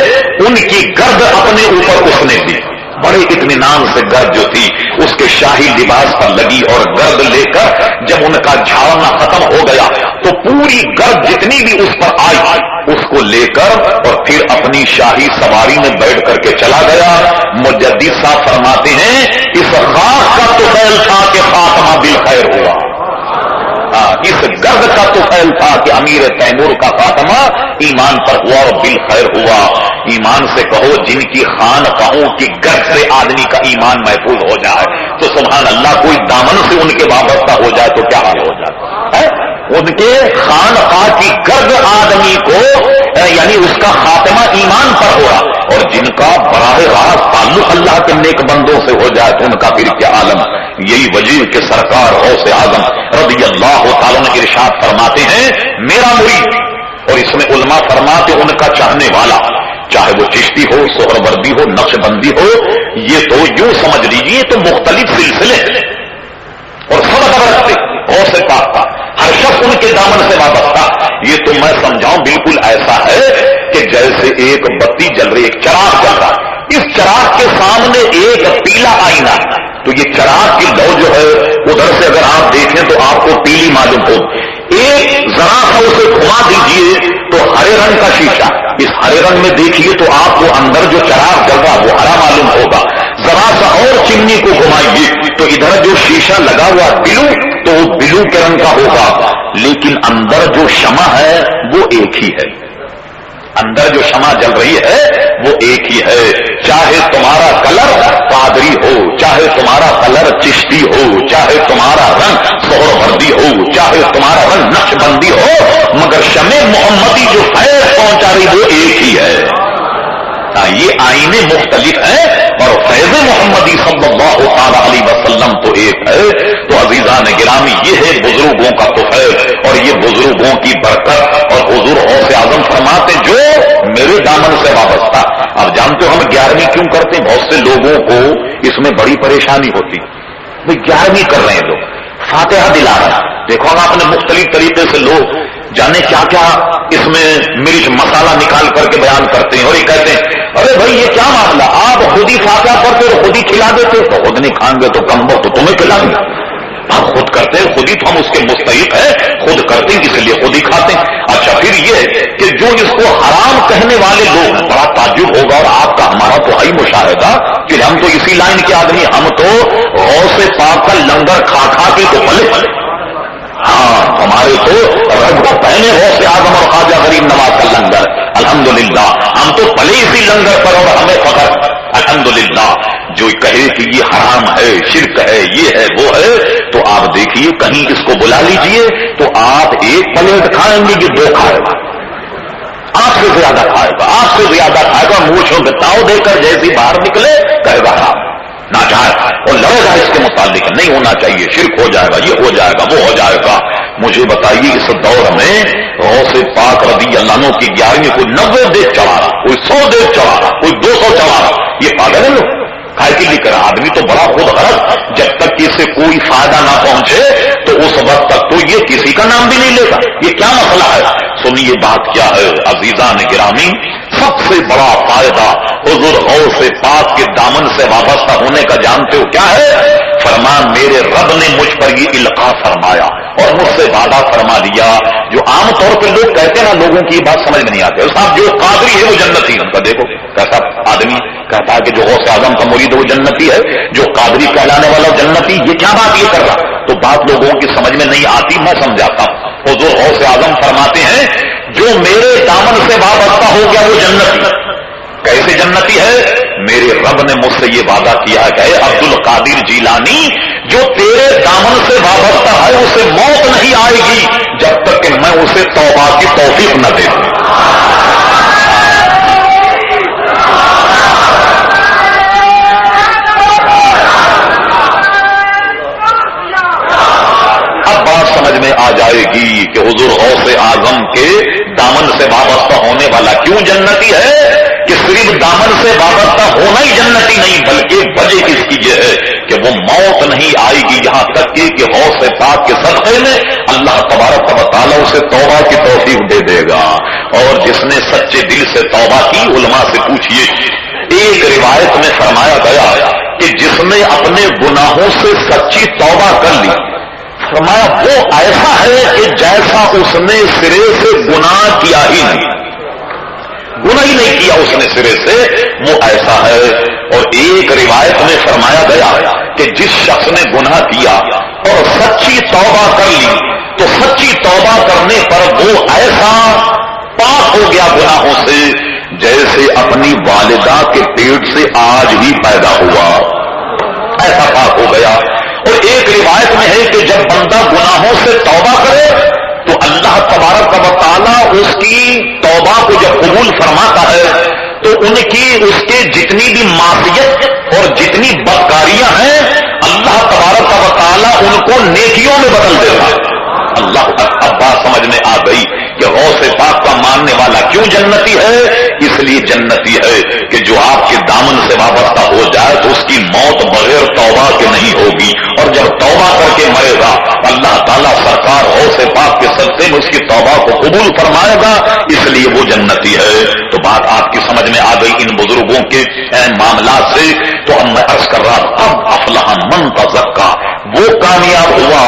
A: ان کی گرد اپنے اوپر اس نے دی. بڑے اطمینان سے گرد جو تھی اس کے شاہی لباس پر لگی, اور گرد لے کر جب ان کا جھاڑنا ختم ہو گیا تو پوری گرد جتنی بھی اس پر آئی اس کو لے کر اور پھر اپنی شاہی سواری میں بیٹھ کر کے چلا گیا. مجدد صاحب فرماتے ہیں اس خاک کا تو خیال تھا کہ خاتمہ بالخیر ہوا. اس گرد کا تو خیال تھا کہ امیر تیمور کا خاتمہ ایمان پر ہوا اور بالخیر ہوا. ایمان سے کہو جن کی خانقاہوں کی گرد سے آدمی کا ایمان محفوظ ہو جائے تو سبحان اللہ, کوئی دامن سے ان کے وابستہ ہو جائے تو کیا حال ہو جاتا ہے. ان کے خانقاہ کی گرد آدمی کو یعنی اس کا خاتمہ ایمان پر ہو رہا, اور جن کا براہ راست تعلق اللہ کے نیک بندوں سے ہو جائے تو ان کا پھر کیا عالم. یہی وجہ کہ سرکار غوث اعظم رضی اللہ تعالیٰ عنہ ارشاد فرماتے ہیں میرا مرید, اور اس میں علماء فرماتے ان کا چاہنے والا, چاہے وہ چشتی ہو, سہروردی ہو, نقش بندی ہو, یہ تو یوں سمجھ لیجیے تو مختلف سلسلے اور سب ادب رکھتے غوث پاک کا, ہر شخص ان کے دامن سے وابستہ. یہ تو میں سمجھاؤں بالکل ایسا ہے کہ جیسے ایک بتی جل رہی, ایک چراغ جل رہا, اس چراغ کے سامنے ایک پیلا آئینہ, تو یہ چراغ کی لو جو ہے ادھر سے اگر آپ دیکھیں تو آپ کو پیلی معلوم ہو. ایک ذرا سا اسے گھما دیجئے تو ہرے رنگ کا شیشہ, اس ہرے رنگ میں دیکھیے تو آپ کو اندر جو چراغ جل رہا وہ ہرا معلوم ہوگا. ذرا سا اور چمنی کو گھمائیے تو ادھر جو شیشہ لگا ہوا بلو تو وہ بلو کے رنگ کا ہوگا, لیکن اندر جو شمع ہے وہ ایک ہی ہے. اندر جو شمع جل رہی ہے وہ ایک ہی ہے. چاہے تمہارا کلر پادری ہو, چاہے تمہارا کلر چشتی ہو, چاہے تمہارا رنگ سہروردی ہو, چاہے تمہارا رنگ نقش بندی ہو, مگر شمع محمدی جو فیض پہنچا رہی وہ ایک ہی ہے. یہ آئینے مختلف ہیں اور فیض محمدی صلی اللہ تعالی علیہ وسلم تو ایک ہے. تو عزیزان گرامی یہ ہے بزرگوں کا توفیل اور یہ بزرگوں کی برکت. اور حضور غوث اعظم فرماتے جو میرے دامن سے وابستہ. اب جانتے ہو ہم 11ویں کیوں کرتے ہیں؟ بہت سے لوگوں کو اس میں بڑی پریشانی ہوتی. بھائی 11ویں کر رہے ہیں لوگ, فاتحہ دلا رہے ہیں, دیکھو آپ نے مختلف طریقے سے لوگ جانے کیا کیا اس میں مرچ مسالہ نکال کر کے بیان کرتے ہیں, اور یہ کہتے ہیں ارے بھائی یہ کیا معاملہ, آپ خود ہی فاتحہ پڑھتے اور خود ہی کھلا دیتے, تو خود نہیں کھائیں گے تو کم وقت تو تمہیں کھلائیں گے. ہم خود کرتے ہیں, خود ہی تو ہم اس کے مستحق ہیں, خود کرتے ہیں اس لیے خود ہی کھاتے ہیں. اچھا پھر یہ کہ جو اس کو حرام کہنے والے لوگ, بڑا تعجب ہوگا اور آپ کا ہمارا تو ہے مشاہدہ کہ ہم تو اسی لائن کے آدمی, ہم تو غوث پاک کا لنگر کھا کھا کے تو پلے پلے. ہاں ہمارے تو رگ پہنے غوث اعظم اور خواجہ غریب نواز کا لنگر, الحمدللہ ہم تو پلے اسی لنگر پر اور ہمیں فخر الحمدللہ. جو کہے کہ یہ حرام ہے, شرک ہے, یہ ہے, وہ ہے, تو آپ دیکھیے کہیں اس کو بلا لیجئے تو آپ ایک پلیٹ کھائیں گے کہ 2 کھائے گا, آپ سے زیادہ کھائے گا, آپ سے زیادہ کھائے گا. مونچھوں میں تاؤ دے کر جیسی باہر نکلے کہے گا حرام نہ جائے, اور لڑے گا اس کے متعلق نہیں ہونا چاہیے, شرک ہو جائے گا, یہ ہو جائے گا, وہ ہو جائے گا. مجھے بتائیے اس دور میں غوث پاک رضی اللہ عنہ کی 11ویں کوئی 90 دیکھ چڑھا رہا, کوئی 100 دیکھ چڑھا رہا, کوئی 200 چڑھا رہا, یہ پاگل ہے لوگ. کھائے کے لیے کرا آدمی تو بڑا خود غرض، جب تک اسے کوئی فائدہ نہ پہنچے تو اس وقت تک تو یہ کسی کا نام بھی نہیں لیتا. یہ کیا مسئلہ ہے؟ سنیے بات کیا ہے عزیزان گرامی. سب سے بڑا فائدہ حضور غوث پاک کے دامن سے وابستہ ہونے کا جانتے ہو کیا ہے؟ فرمان میرے رب نے مجھ پر یہ القاء فرمایا اور مجھ سے وعدہ فرما دیا. جو عام طور پہ لوگ کہتے ہیں نا، لوگوں کی بات سمجھ میں نہیں آتی. صاحب جو قادری ہے وہ جنتی ہے. ان کا دیکھو کیسا آدمی کہتا ہے کہ جو غوث اعظم کا مرید ہے وہ جنتی ہے، جو قادری کہلانے والا جنتی. یہ کیا بات یہ کر رہا؟ تو بات لوگوں کی سمجھ میں نہیں آتی، میں سمجھاتا ہوں. حضور غوث اعظم فرماتے ہیں جو میرے دامن سے وابستہ ہو گیا وہ جنتی. کیسے جنتی ہے؟ میرے رب نے مجھ سے یہ وعدہ کیا ہے کہ عبد القادر جیلانی جو تیرے دامن سے وابستہ ہے اسے موت نہیں آئے گی جب تک کہ میں اسے توبہ کی توفیق نہ دے دوں. اب بات سمجھ میں آ جائے گی کہ حضور غوث اعظم کے دامن سے وابستہ ہونے والا کیوں جنتی ہے. کہ صرف دامن سے وابستہ ہونا ہی جنتی نہیں، بلکہ وجہ اس کی یہ ہے کہ وہ موت نہیں آئے گی یہاں تک کہ غوث پاک کے صدقے میں اللہ تبارک و تعالیٰ اسے توبہ کی توفیق دے دے گا. اور جس نے سچے دل سے توبہ کی، علماء سے پوچھئے. ایک روایت میں فرمایا گیا کہ جس نے اپنے گناہوں سے سچی توبہ کر لی، فرمایا وہ ایسا ہے کہ جیسا اس نے سرے سے گناہ کیا ہی نہیں، گناہ ہی نہیں کیا اس نے سرے سے، وہ ایسا ہے. اور ایک روایت میں فرمایا گیا کہ جس شخص نے گناہ کیا اور سچی توبہ کر لی تو سچی توبہ کرنے پر وہ ایسا پاک ہو گیا گناہوں سے جیسے اپنی والدہ کے پیٹ سے آج ہی پیدا ہوا، ایسا پاک ہو گیا. اور ایک روایت میں ہے کہ جب بندہ گناہوں سے توبہ کرے تو اللہ تبارک و تعالیٰ اس کی توبہ کو جب قبول فرماتا ہے تو ان کی اس کے جتنی بھی معصیت اور جتنی بدکاریاں ہیں اللہ تبارک و تعالیٰ ان کو نیکیوں میں بدل دیتا ہے. اللہ اب بات سمجھ میں آ گئی کہ غوث پاک کا ماننے والا کیوں جنتی ہے. اس لیے جنتی ہے کہ جو آپ کے دامن سے وابستہ ہو جائے تو اس کی موت بغیر توبہ کے نہیں ہوگی، اور جب توبہ کر کے مرے گا اللہ تعالیٰ سرکار غوث پاک کے صدقے میں اس کی توبہ کو قبول فرمائے گا، اس لیے وہ جنتی ہے. تو بات آپ کی سمجھ میں آ گئی ان بزرگوں کے معاملات سے. تو اب میں عرض کر رہا اب افلح من تزکا، وہ کامیاب ہوا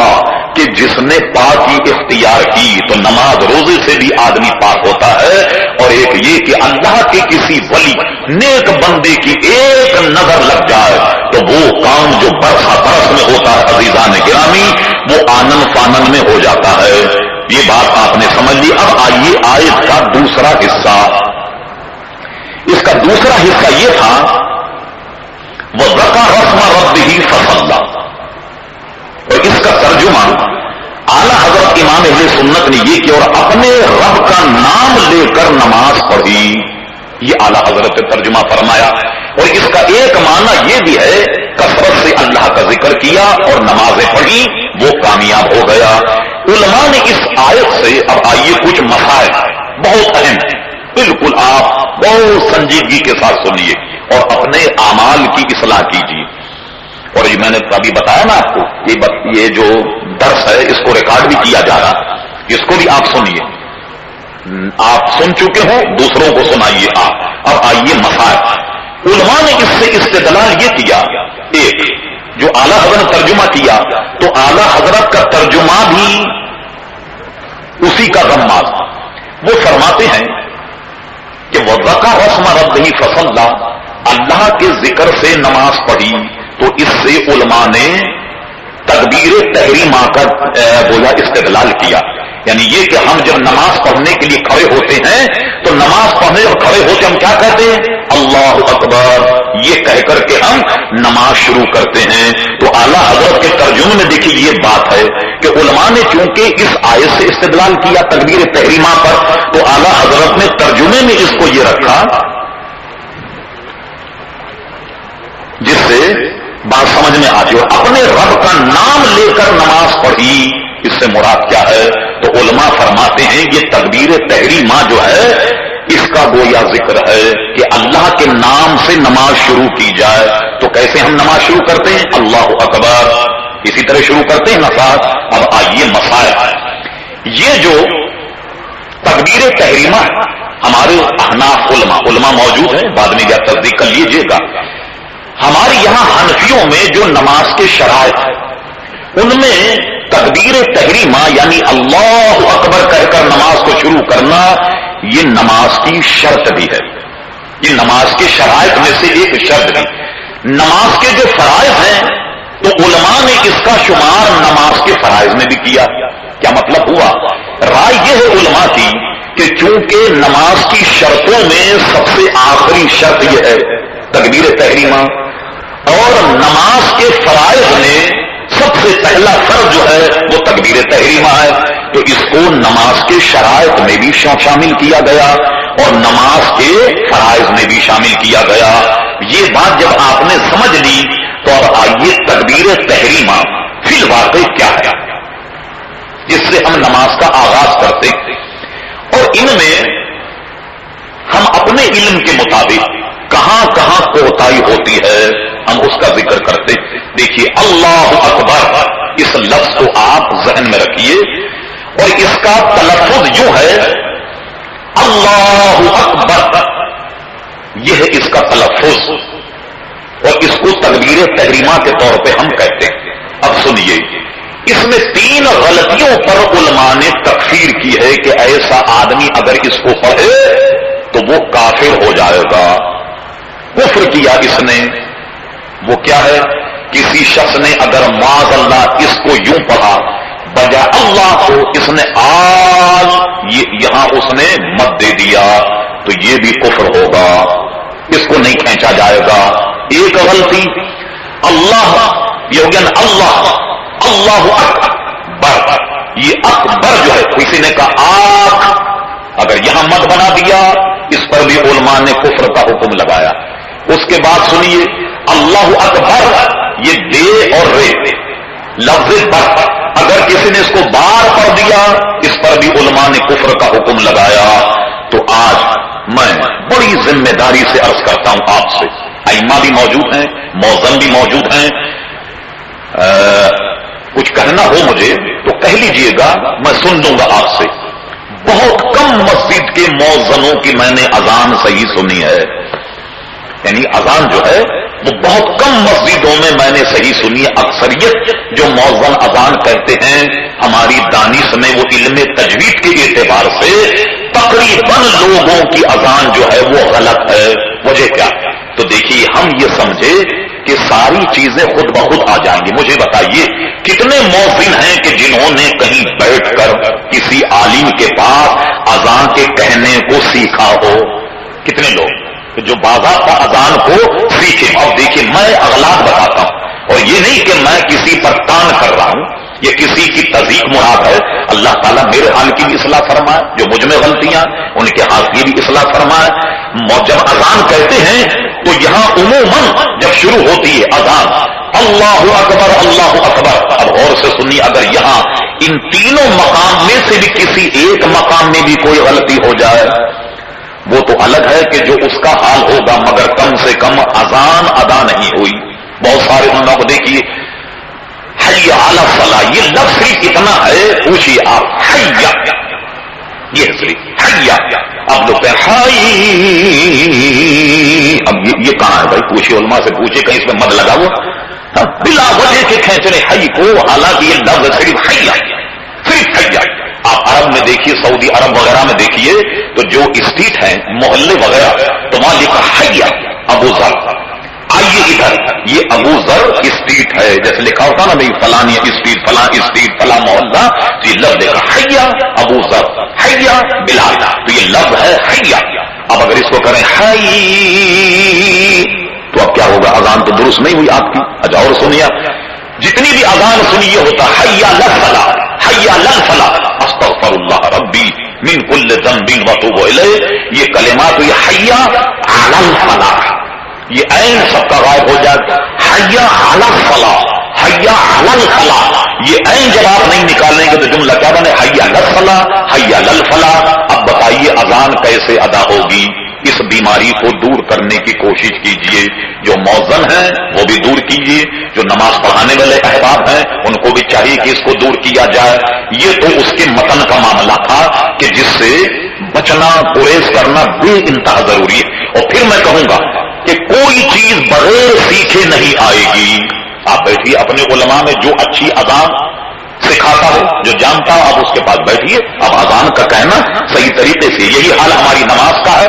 A: کہ جس نے پاکی اختیار کی. تو نماز روزے سے بھی آدمی پاک ہوتا ہے، اور ایک یہ کہ اللہ کے کسی ولی نیک بندے کی ایک نظر لگ جائے تو وہ کام جو برسا برس میں ہوتا ہے عزیزان گرامی وہ آنن فانن میں ہو جاتا ہے. یہ بات آپ نے سمجھ لی. اب آئیے آیت کا دوسرا حصہ. اس کا دوسرا حصہ یہ تھا وَذَكَرَ اسْمَ رَبِّهِ فَصَلَّى، اور اس کا ترجمہ اعلیٰ حضرت امام اہل سنت نے یہ کیا اور اپنے رب کا نام لے کر نماز پڑھی. یہ اعلیٰ حضرت نے ترجمہ فرمایا. اور اس کا ایک معنی یہ بھی ہے کثرت سے اللہ کا ذکر کیا اور نمازیں پڑھی وہ کامیاب ہو گیا. علماء نے اس آیت سے اب آئیے کچھ مسائل بہت اہم ہیں، بالکل آپ بہت سنجیدگی کے ساتھ سنیے اور اپنے اعمال کی اصلاح کیجیے. اور یہ میں نے ابھی بتایا نا آپ کو یہ جو درس ہے اس کو ریکارڈ بھی کیا جا رہا، اس کو بھی آپ سنیے. آپ سن چکے ہو دوسروں کو سنائیے آپ. اب آئیے مسائل. علماء نے اس سے استدلال یہ کیا، ایک جو اعلیٰ حضرت نے ترجمہ کیا تو اعلیٰ حضرت کا ترجمہ بھی اسی کا غماز. وہ فرماتے ہیں کہ وَذَكَرَ اسْمَ رَبِّهِ فَصَلَّى، اللہ کے ذکر سے نماز پڑھی. تو اس سے علماء نے تکبیر تحریمہ کا گویا استدلال کیا. یعنی یہ کہ ہم جب نماز پڑھنے کے لیے کھڑے ہوتے ہیں تو نماز پڑھنے اور کھڑے ہو کے ہم کیا کہتے ہیں؟ اللہ اکبر، یہ کہہ کر کے ہم نماز شروع کرتے ہیں. تو اعلیٰ حضرت کے ترجمے میں دیکھیے یہ بات ہے کہ علماء نے چونکہ اس آیت سے استدلال کیا تکبیر تحریمہ پر تو اعلیٰ حضرت نے ترجمے میں اس کو یہ رکھا جس سے بات سمجھ میں آتی ہو. اپنے رب کا نام لے کر نماز پڑھی، اس سے مراد کیا ہے؟ تو علماء فرماتے ہیں یہ تکبیر تحریمہ جو ہے اس کا گویا ذکر ہے کہ اللہ کے نام سے نماز شروع کی جائے. تو کیسے ہم نماز شروع کرتے ہیں؟ اللہ اکبر، اسی طرح شروع کرتے ہیں نماز. اب آئیے مسائل. یہ جو تکبیر تحریمہ ہے، ہمارے احناف علماء موجود ہیں، بعد میں یہ تصدیق کر لیجیے گا. ہمارے یہاں حنفیوں میں جو نماز کے شرائط ہیں ان میں تکبیر تحریمہ یعنی اللہ اکبر کہہ کر نماز کو شروع کرنا یہ نماز کی شرط بھی ہے. یہ نماز کے شرائط میں سے ایک شرط ہے. نماز کے جو فرائض ہیں تو علماء نے اس کا شمار نماز کے فرائض میں بھی کیا. کیا مطلب ہوا؟ رائے یہ ہے علماء کی کہ چونکہ نماز کی شرطوں میں سب سے آخری شرط یہ ہے تکبیر تحریمہ، اور نماز کے فرائض میں سب سے پہلا فرض جو ہے وہ تکبیر تحریمہ ہے، تو اس کو نماز کے شرائط میں بھی شامل کیا گیا اور نماز کے فرائض میں بھی شامل کیا گیا. یہ بات جب آپ نے سمجھ لی تو اب آئیے تکبیر تحریمہ فی الواقع کیا ہے جس سے ہم نماز کا آغاز کرتے ہیں، اور ان میں ہم اپنے علم کے مطابق کہاں کہاں کوتاہی ہوتی ہے ہم اس کا ذکر کرتے. دیکھیے اللہ اکبر اس لفظ کو آپ ذہن میں رکھیے، اور اس کا تلفظ جو ہے اللہ اکبر یہ ہے اس کا تلفظ، اور اس کو تکبیر تحریمہ کے طور پہ ہم کہتے ہیں. اب سنیے، اس میں 3 غلطیوں پر علماء نے تکفیر کی ہے کہ ایسا آدمی اگر اس کو پڑھے تو وہ کافر ہو جائے گا. کفر کیا اس نے. وہ کیا ہے؟ کسی شخص نے اگر معاذ اللہ اس کو یوں پڑھا بجائے اللہ کو اس نے آل یہاں اس نے مت دے دیا تو یہ بھی کفر ہوگا، اس کو نہیں کھینچا جائے گا. ایک غلطی اللہ یہ ہو گیا اللہ اکبر، یہ اکبر جو ہے کسی نے کہا آنکھ، اگر یہاں مت بنا دیا اس پر بھی علماء نے کفر کا حکم لگایا. اس کے بعد سنیے اللہ اکبر یہ دے اور رے لفظ پر اگر کسی نے اس کو بار پڑھ دیا اس پر بھی علماء نے کفر کا حکم لگایا. تو آج میں بڑی ذمہ داری سے عرض کرتا ہوں آپ سے، ائمہ بھی موجود ہیں، موذن بھی موجود ہیں، کچھ کہنا ہو مجھے تو کہہ لیجئے گا، میں سن لوں گا آپ سے. بہت کم مسجد کے موذنوں کی میں نے اذان صحیح سنی ہے، یعنی اذان جو ہے وہ بہت کم مسجدوں میں نے صحیح سنی ہے. اکثریت جو موذن اذان کہتے ہیں ہماری دانش میں وہ علم تجوید کے اعتبار سے تقریباً لوگوں کی اذان جو ہے وہ غلط ہے. وجہ کیا؟ تو دیکھیے ہم یہ سمجھے کہ ساری چیزیں خود بخود آ جائیں گی. مجھے بتائیے کتنے موذن ہیں کہ جنہوں نے کہیں بیٹھ کر کسی عالم کے پاس اذان کے کہنے کو سیکھا ہو؟ کتنے لوگ جو باضابطہ اذان کو سیکھیں. اور دیکھیے میں اغلاط بتاتا ہوں، اور یہ نہیں کہ میں کسی پر تان کر رہا ہوں، یہ کسی کی تذیق مراد ہے. اللہ تعالیٰ میرے حال کی بھی اصلاح فرمائے، جو مجھ میں غلطیاں ان کے حال کی بھی اصلاح فرمائے. جب اذان کہتے ہیں تو یہاں عموماً جب شروع ہوتی ہے اذان اللہ اکبر اللہ اکبر، اب غور سے سنیے، اگر یہاں ان تینوں مقام میں سے بھی کسی ایک مقام میں بھی کوئی غلطی ہو جائے وہ تو الگ ہے کہ جو اس کا حال ہوگا، مگر کم سے کم اذان ادا نہیں ہوئی. بہت سارے ان کو دیکھیے حی علی الصلاۃ، یہ لفظ ہی کتنا ہے پوچھیے آپ، حیا یہ صرف حیا. اب لوگ اب یہ کہاں ہے بھائی؟ پوچھیے علماء سے، پوچھیے کہیں اس میں مد لگا ہوا بلا وجہ کے کھینچنے حی کو، حالانکہ یہ لفظ صرف حیا صرف حیا. آپ عرب میں دیکھیے، سعودی عرب وغیرہ میں دیکھیے تو جو اسٹریٹ ہیں محلے وغیرہ تو وہاں لکھا حیا ابو ذر. آئیے ادھر یہ ابو ذر اسٹریٹ ہے، جیسے لکھا ہوتا نا بھائی فلانی اسٹریٹ فلاں اسٹریٹ فلاں محلہ، تو یہ لفظ دیکھا حیا ابو ذر حیا بلال، تو یہ لفظ ہے حیا. اب اگر اس کو کریں حی تو اب کیا ہوگا؟ اذان تو درست نہیں ہوئی آپ کی. اچھا اور سنیے، جتنی بھی اذان سنیے ہوتا حیا للفلاح حیا للفلاح استغفر اللہ ربی من کل ذنب واتوب الیہ، یہ کلمات یہ حیا علی الفلاح، یہ عین سب کا غائب ہو جائے. حیا علی الفلاح حیا علی الفلاح، یہ عین جب آپ نہیں نکالیں گے تو جملہ کیا بنے؟ حیا للفلاح حیا للفلاح. اب بتائیے اذان کیسے ادا ہوگی؟ اس بیماری کو دور کرنے کی کوشش کیجئے. جو مؤذن ہیں وہ بھی دور کیجئے، جو نماز پڑھانے والے احباب ہیں ان کو بھی چاہیے کہ اس کو دور کیا جائے. یہ تو اس کے متن کا معاملہ تھا کہ جس سے بچنا، گریز کرنا بے انتہا ضروری ہے. اور پھر میں کہوں گا کہ کوئی چیز بغیر سیکھے نہیں آئے گی. آپ بیٹھیے اپنے علماء میں جو اچھی اذان سکھاتا ہو، جو جانتا ہو، آپ اس کے پاس بیٹھیے. اب اذان کا کہنا صحیح طریقے سے، یہی حال ہماری نماز کا ہے.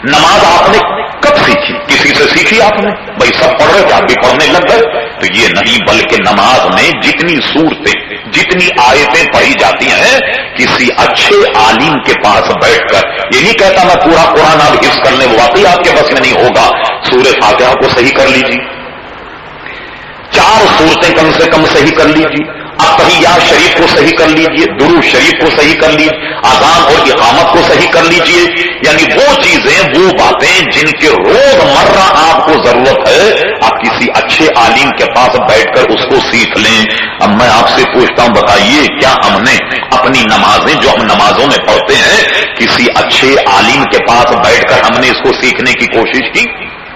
A: نماز آپ نے کب سیکھی؟ کسی سے سیکھی آپ نے؟ بھائی سب پڑھ رہے تھے، آپ بھی پڑھنے لگ گئے. تو یہ نہیں، بلکہ نماز میں جتنی صورتیں، جتنی آیتیں پڑھی جاتی ہیں کسی اچھے عالم کے پاس بیٹھ کر. یہ نہیں کہتا میں پورا قرآن اب حفظ کر لیں، واقعی آپ کے بس میں نہیں ہوگا. سورہ فاتحہ کو صحیح کر لیجیے، 4 صورتیں کم سے کم صحیح کر لیجیے، اتحیات شریف کو صحیح کر لیجیے، درود شریف کو صحیح کر لیجیے، اذان اور اقامت کو صحیح کر لیجیے. یعنی وہ چیزیں، وہ باتیں جن کے روز مرہ آپ کو ضرورت ہے، آپ کسی اچھے عالم کے پاس بیٹھ کر اس کو سیکھ لیں. اب میں آپ سے پوچھتا ہوں، بتائیے کیا ہم نے اپنی نمازیں جو ہم نمازوں میں پڑھتے ہیں کسی اچھے عالم کے پاس بیٹھ کر ہم نے اس کو سیکھنے کی کوشش کی؟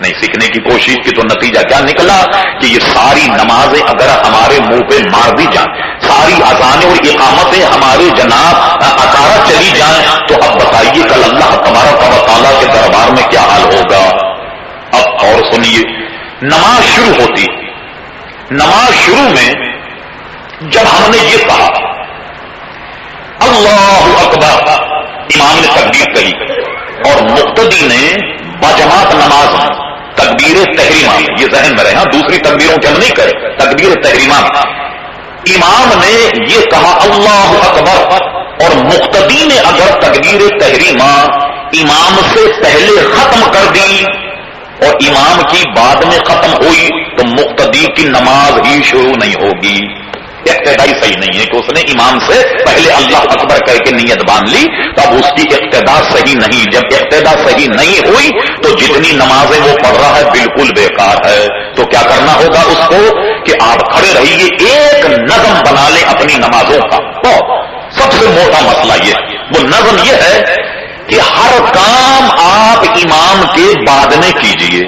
A: نہیں. سیکھنے کی کوشش کی تو نتیجہ کیا نکلا کہ یہ ساری نمازیں اگر ہمارے منہ پہ مار دی جائیں، ساری اذانیں اور اقامتیں ہمارے جناب اکارا چلی جائیں، تو اب بتائیے کل اللہ تبارک و تعالیٰ کے دربار میں کیا حال ہوگا. اب اور سنیے، نماز شروع ہوتی، نماز شروع میں جب ہم نے یہ کہا اللہ اکبر، امام نے تکبیر کہی اور مقتدی نے باجماعت نماز میں تکبیر تحریمہ، یہ ذہن میں رہے، ہاں دوسری تکبیروں کے ہم نہیں کرے، تکبیر تحریمہ. امام نے یہ کہا اللہ اکبر اور مقتدی نے اگر تکبیر تحریمہ امام سے پہلے ختم کر دی اور امام کی بعد میں ختم ہوئی تو مقتدی کی نماز ہی شروع نہیں ہوگی. اقتدائی صحیح نہیں ہے کہ اس نے امام سے پہلے اللہ اکبر کہہ کے نیت باندھ لی، تب اس کی اقتدا صحیح نہیں. جب اقتدا صحیح نہیں ہوئی تو جتنی نمازیں وہ پڑھ رہا ہے بالکل بیکار ہے. تو کیا کرنا ہوگا اس کو کہ آپ کھڑے رہیے، ایک نظم بنا لیں اپنی نمازوں کا. سب سے موٹا مسئلہ یہ، وہ نظم یہ ہے کہ ہر کام آپ امام کے بعد میں کیجئے،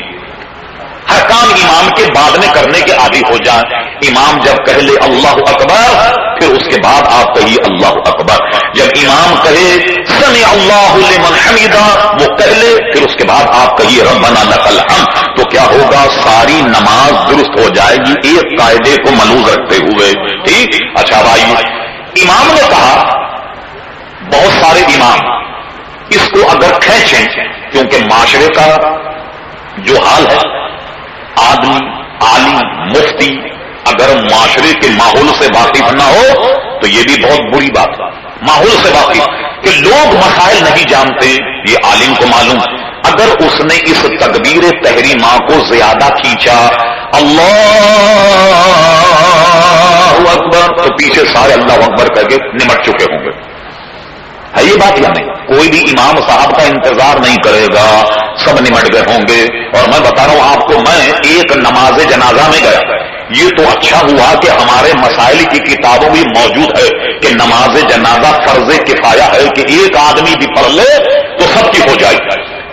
A: ہر کام امام کے بعد میں کرنے کے عادی ہو جائیں. امام جب کہہ لے اللہ اکبر پھر اس کے بعد آپ کہیے اللہ اکبر. جب امام کہے سمع اللہ لمن حمیدہ وہ کہہ لے پھر اس کے بعد آپ کہیے ربنا لک الحمد. تو کیا ہوگا؟ ساری نماز درست ہو جائے گی ایک قاعدے کو ملحوظ رکھتے ہوئے. ٹھیک. اچھا بھائی، امام نے کہا، بہت سارے امام اس کو اگر کھینچیں، کیونکہ معاشرے کا جو حال ہے، آدمی، عالم، مفتی اگر معاشرے کے ماحول سے واقف نہ ہو تو یہ بھی بہت بری بات ہے. ماحول سے واقف کہ لوگ مسائل نہیں جانتے، یہ عالم کو معلوم. اگر اس نے اس تکبیر تحریمہ کو زیادہ کھینچا اللہ اکبر تو پیچھے سارے اللہ اکبر کر کے نمٹ چکے ہوں گے. ہے یہ بات یا نہیں؟ کوئی بھی امام صاحب کا انتظار نہیں کرے گا، سب نمٹ گئے ہوں گے. اور میں بتا رہا ہوں آپ کو، میں ایک نماز جنازہ میں گیا. یہ تو اچھا ہوا کہ ہمارے مسائل کی کتابوں بھی موجود ہے کہ نماز جنازہ فرض کفایہ ہے کہ ایک آدمی بھی پڑھ لے تو سب کی ہو جائے.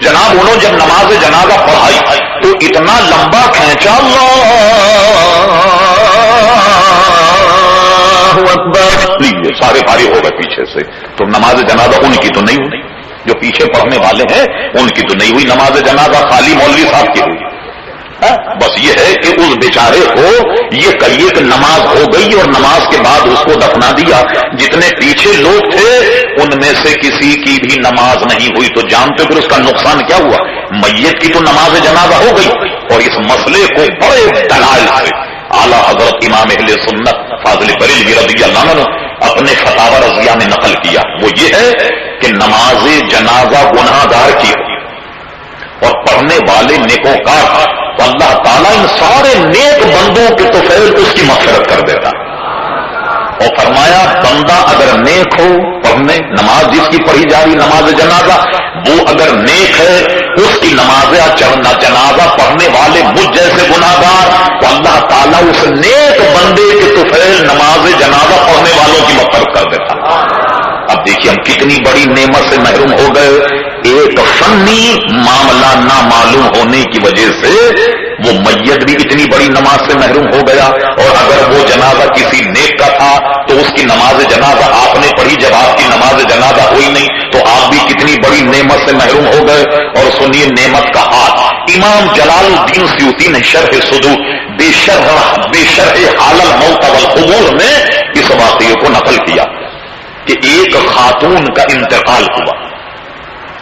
A: جناب انہوں جب نماز جنازہ پڑھائی تو اتنا لمبا کھینچا اکبر، سارے پارے ہو گئے پیچھے سے. تو نماز جنازہ ان کی تو نہیں ہوئی، جو پیچھے پڑھنے والے ہیں ان کی تو نہیں ہوئی. نماز جنازہ خالی مولوی صاحب کی ہوئی. بس یہ ہے کہ اس بیچارے کو یہ کہیے کہ نماز ہو گئی اور نماز کے بعد اس کو دفنا دیا. جتنے پیچھے لوگ تھے ان میں سے کسی کی بھی نماز نہیں ہوئی. تو جانتے پھر اس کا نقصان کیا ہوا؟ میت کی تو نماز جنازہ ہو گئی. اور اس مسئلے کو بڑے دلائل سے اعلیٰ حضرت امام اہل سنت فاضل بریلوی رضی اللہ عنہ اپنے فتاوی رضیہ میں نقل کیا. وہ یہ ہے کہ نماز جنازہ گناہ گار کی اور پڑھنے والے نیکوکار، تو اللہ تعالیٰ ان سارے نیک بندوں کے طفیل اس کی مغفرت کر دیتا. اور فرمایا بندہ اگر نیک ہو، پڑھنے نماز جس کی پڑھی جا رہی نماز جنازہ وہ اگر نیک ہے، اس کی نماز جنازہ پڑھنے والے مجھ جیسے گناہگار، تو اللہ تعالیٰ اس نیک بندے کے طفیل نماز جنازہ پڑھنے والوں کی مغفرت کر دیتا. اب اب دیکھیے ہم کتنی بڑی نعمت سے محروم ہو گئے، ایک فنی معاملہ نہ معلوم ہونے کی وجہ سے وہ میت بھی اتنی بڑی نماز سے محروم ہو گیا، اور اگر وہ جنازہ کسی نیک کا تھا تو اس کی نماز جنازہ آپ نے پڑھی، جب آپ کی نماز جنازہ ہوئی نہیں تو آپ بھی کتنی بڑی نعمت سے محروم ہو گئے۔ اور سنیے نعمت کا حال، امام جلال الدین سیوطی نے شرح صدور بے شرح حال الموت والقبور میں اس واقعے کو نقل کیا کہ ایک خاتون کا انتقال ہوا،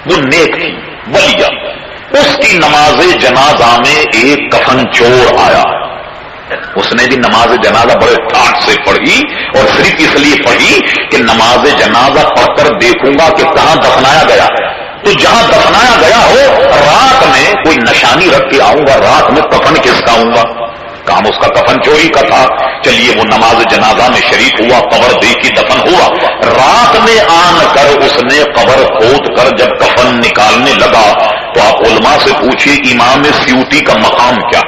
A: وہ نیک تھی ولیہ، اس کی نماز جنازہ میں ایک کفن چور آیا، اس نے بھی نماز جنازہ بڑے ٹھاٹ سے پڑھی، اور صرف اس لیے پڑھی کہ نماز جنازہ پڑھ کر دیکھوں گا کہ کہاں دفنایا گیا، تو جہاں دفنایا گیا ہو رات میں کوئی نشانی رکھ کے آؤں گا، رات میں کفن کس کا آؤں گا، کام اس کا کفن چوری کا تھا۔ چلیے وہ نماز جنازہ میں شریک ہوا، قبر دیکھی، دفن ہوا، رات میں آن کر اس نے قبر کھود کر جب کفن نکالنے لگا تو آپ علماء سے پوچھیے امام سیوطی کا مقام کیا؟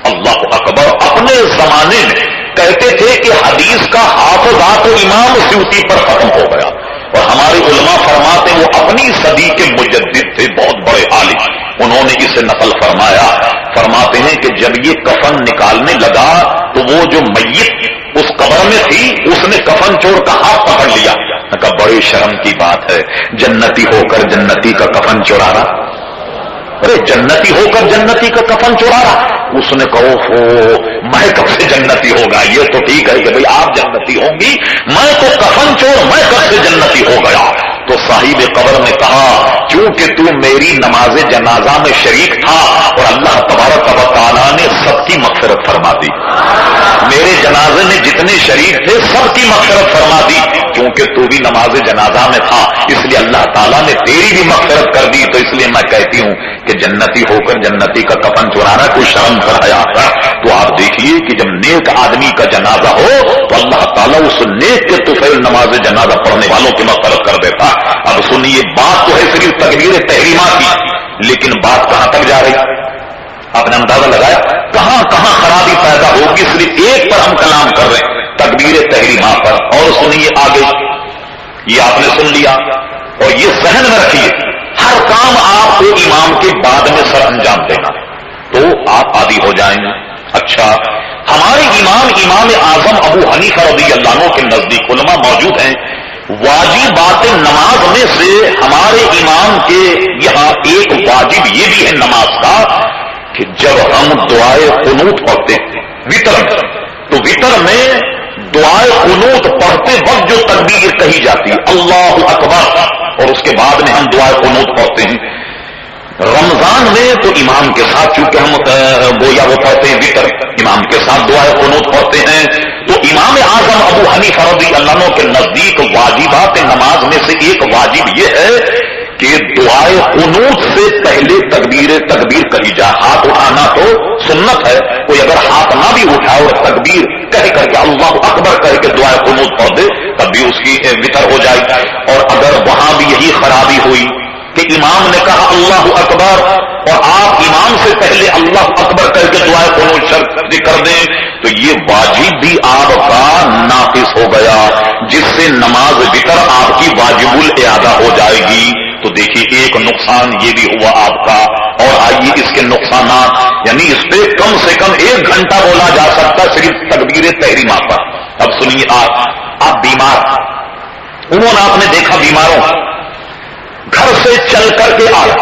A: اللہ اکبر، اپنے زمانے میں کہتے تھے کہ حدیث کا حافظ تو امام سیوطی پر ختم ہو گیا، اور ہمارے علماء فرماتے ہیں وہ اپنی صدی کے مجدد تھے، بہت بڑے عالم، انہوں نے اسے نقل فرمایا، فرماتے ہیں کہ جب یہ کفن نکالنے لگا تو وہ جو میت اس قبر میں تھی اس نے کفن چور کا ہاتھ پکڑ لیا، کہا بڑی شرم کی بات ہے، جنتی ہو کر جنتی کا کفن چورا رہا، ارے جنتی ہو کر جنتی کا کفن چورا رہا۔ اس نے کہو ہو میں کب سے جنتی ہوگا، یہ تو ٹھیک ہے کہ بھئی آپ جنتی ہوں گی، میں تو کفن چور میں کب سے جنتی ہو گیا؟ تو صاحب قبر نے کہا چونکہ تو میری نماز جنازہ میں شریک تھا اور اللہ تبارک و تعالیٰ نے سب کی مغفرت فرما دی، میرے جنازے میں جتنے شریک تھے سب کی مغفرت فرما دی، کیونکہ تو بھی نماز جنازہ میں تھا اس لیے اللہ تعالیٰ نے تیری بھی مغفرت کر دی، تو اس لیے میں کہتی ہوں کہ جنتی ہو کر جنتی کا کفن چرانا کوئی شرم کا حیا ہے۔ تو آپ دیکھیے کہ جب نیک آدمی کا جنازہ ہو تو اللہ تعالیٰ اس نیک کے طفیل نماز جنازہ پڑھنے والوں کی مغفرت کر دیتا۔ اب سنیے بات تو ہے صرف تکبیر تحریمہ کی، لیکن بات کہاں تک جا رہی؟ آپ نے اندازہ لگایا کہاں کہاں خرابی پیدا ہوگی؟ صرف ایک پر ہم کلام کر رہے ہیں، تکبیر تحریمہ پر۔ اور سنیے آگے، یہ آپ نے سن لیا اور یہ ذہن میں رکھیے، ہر کام آپ کو امام کے بعد میں سر انجام دینا تو آپ عادی ہو جائیں گے۔ اچھا، ہمارے امام اعظم ابو حنیفہ رضی اللہ عنہ کے نزدیک علماء موجود ہیں، واجبات نماز میں سے ہمارے امام کے یہاں ایک واجب یہ بھی ہے نماز کا کہ جب ہم دعائے قنوت پڑھتے ہیں وطر، تو وطر میں دعائے قنوت پڑھتے وقت جو تکبیر کہی جاتی ہے اللہ اکبر، اور اس کے بعد میں ہم دعائے قنوت پڑھتے ہیں۔ رمضان میں تو امام کے ساتھ چونکہ ہم گویا وہ پڑھتے ہیں وطر، امام کے ساتھ دعائے قنوت پڑھتے ہیں، تو امام اعظم ابو حنیفہ رضی اللہ عنہ کے نزدیک واجبات نماز میں سے ایک واجب یہ ہے کہ دعائے قنوت سے پہلے تکبیر کہی جائے۔ ہاتھ اٹھانا تو سنت ہے، کوئی اگر ہاتھ نہ بھی اٹھائے اور تکبیر کہہ کر کے اللہ اکبر کہہ کے دعائے قنوت پڑھ دے تب بھی اس کی وطر ہو جائے گی۔ اور اگر وہاں بھی یہی خرابی ہوئی کہ امام نے کہا اللہ اکبر اور آپ امام سے پہلے اللہ اکبر کر کے دعائے قنوت شرط کر دیں تو یہ واجب بھی آپ کا ناقص ہو گیا، جس سے نماز وطر آپ کی واجب الاعادہ ہو جائے گی۔ تو دیکھیے ایک نقصان یہ بھی ہوا آپ کا، اور آئیے اس کے نقصانات، یعنی اس پہ کم سے کم 1 گھنٹہ بولا جا سکتا صرف تکبیر تحریمہ پر۔ اب سنیے آپ بیمار، عموماً آپ نے دیکھا بیماروں گھر سے چل کر کے آئے،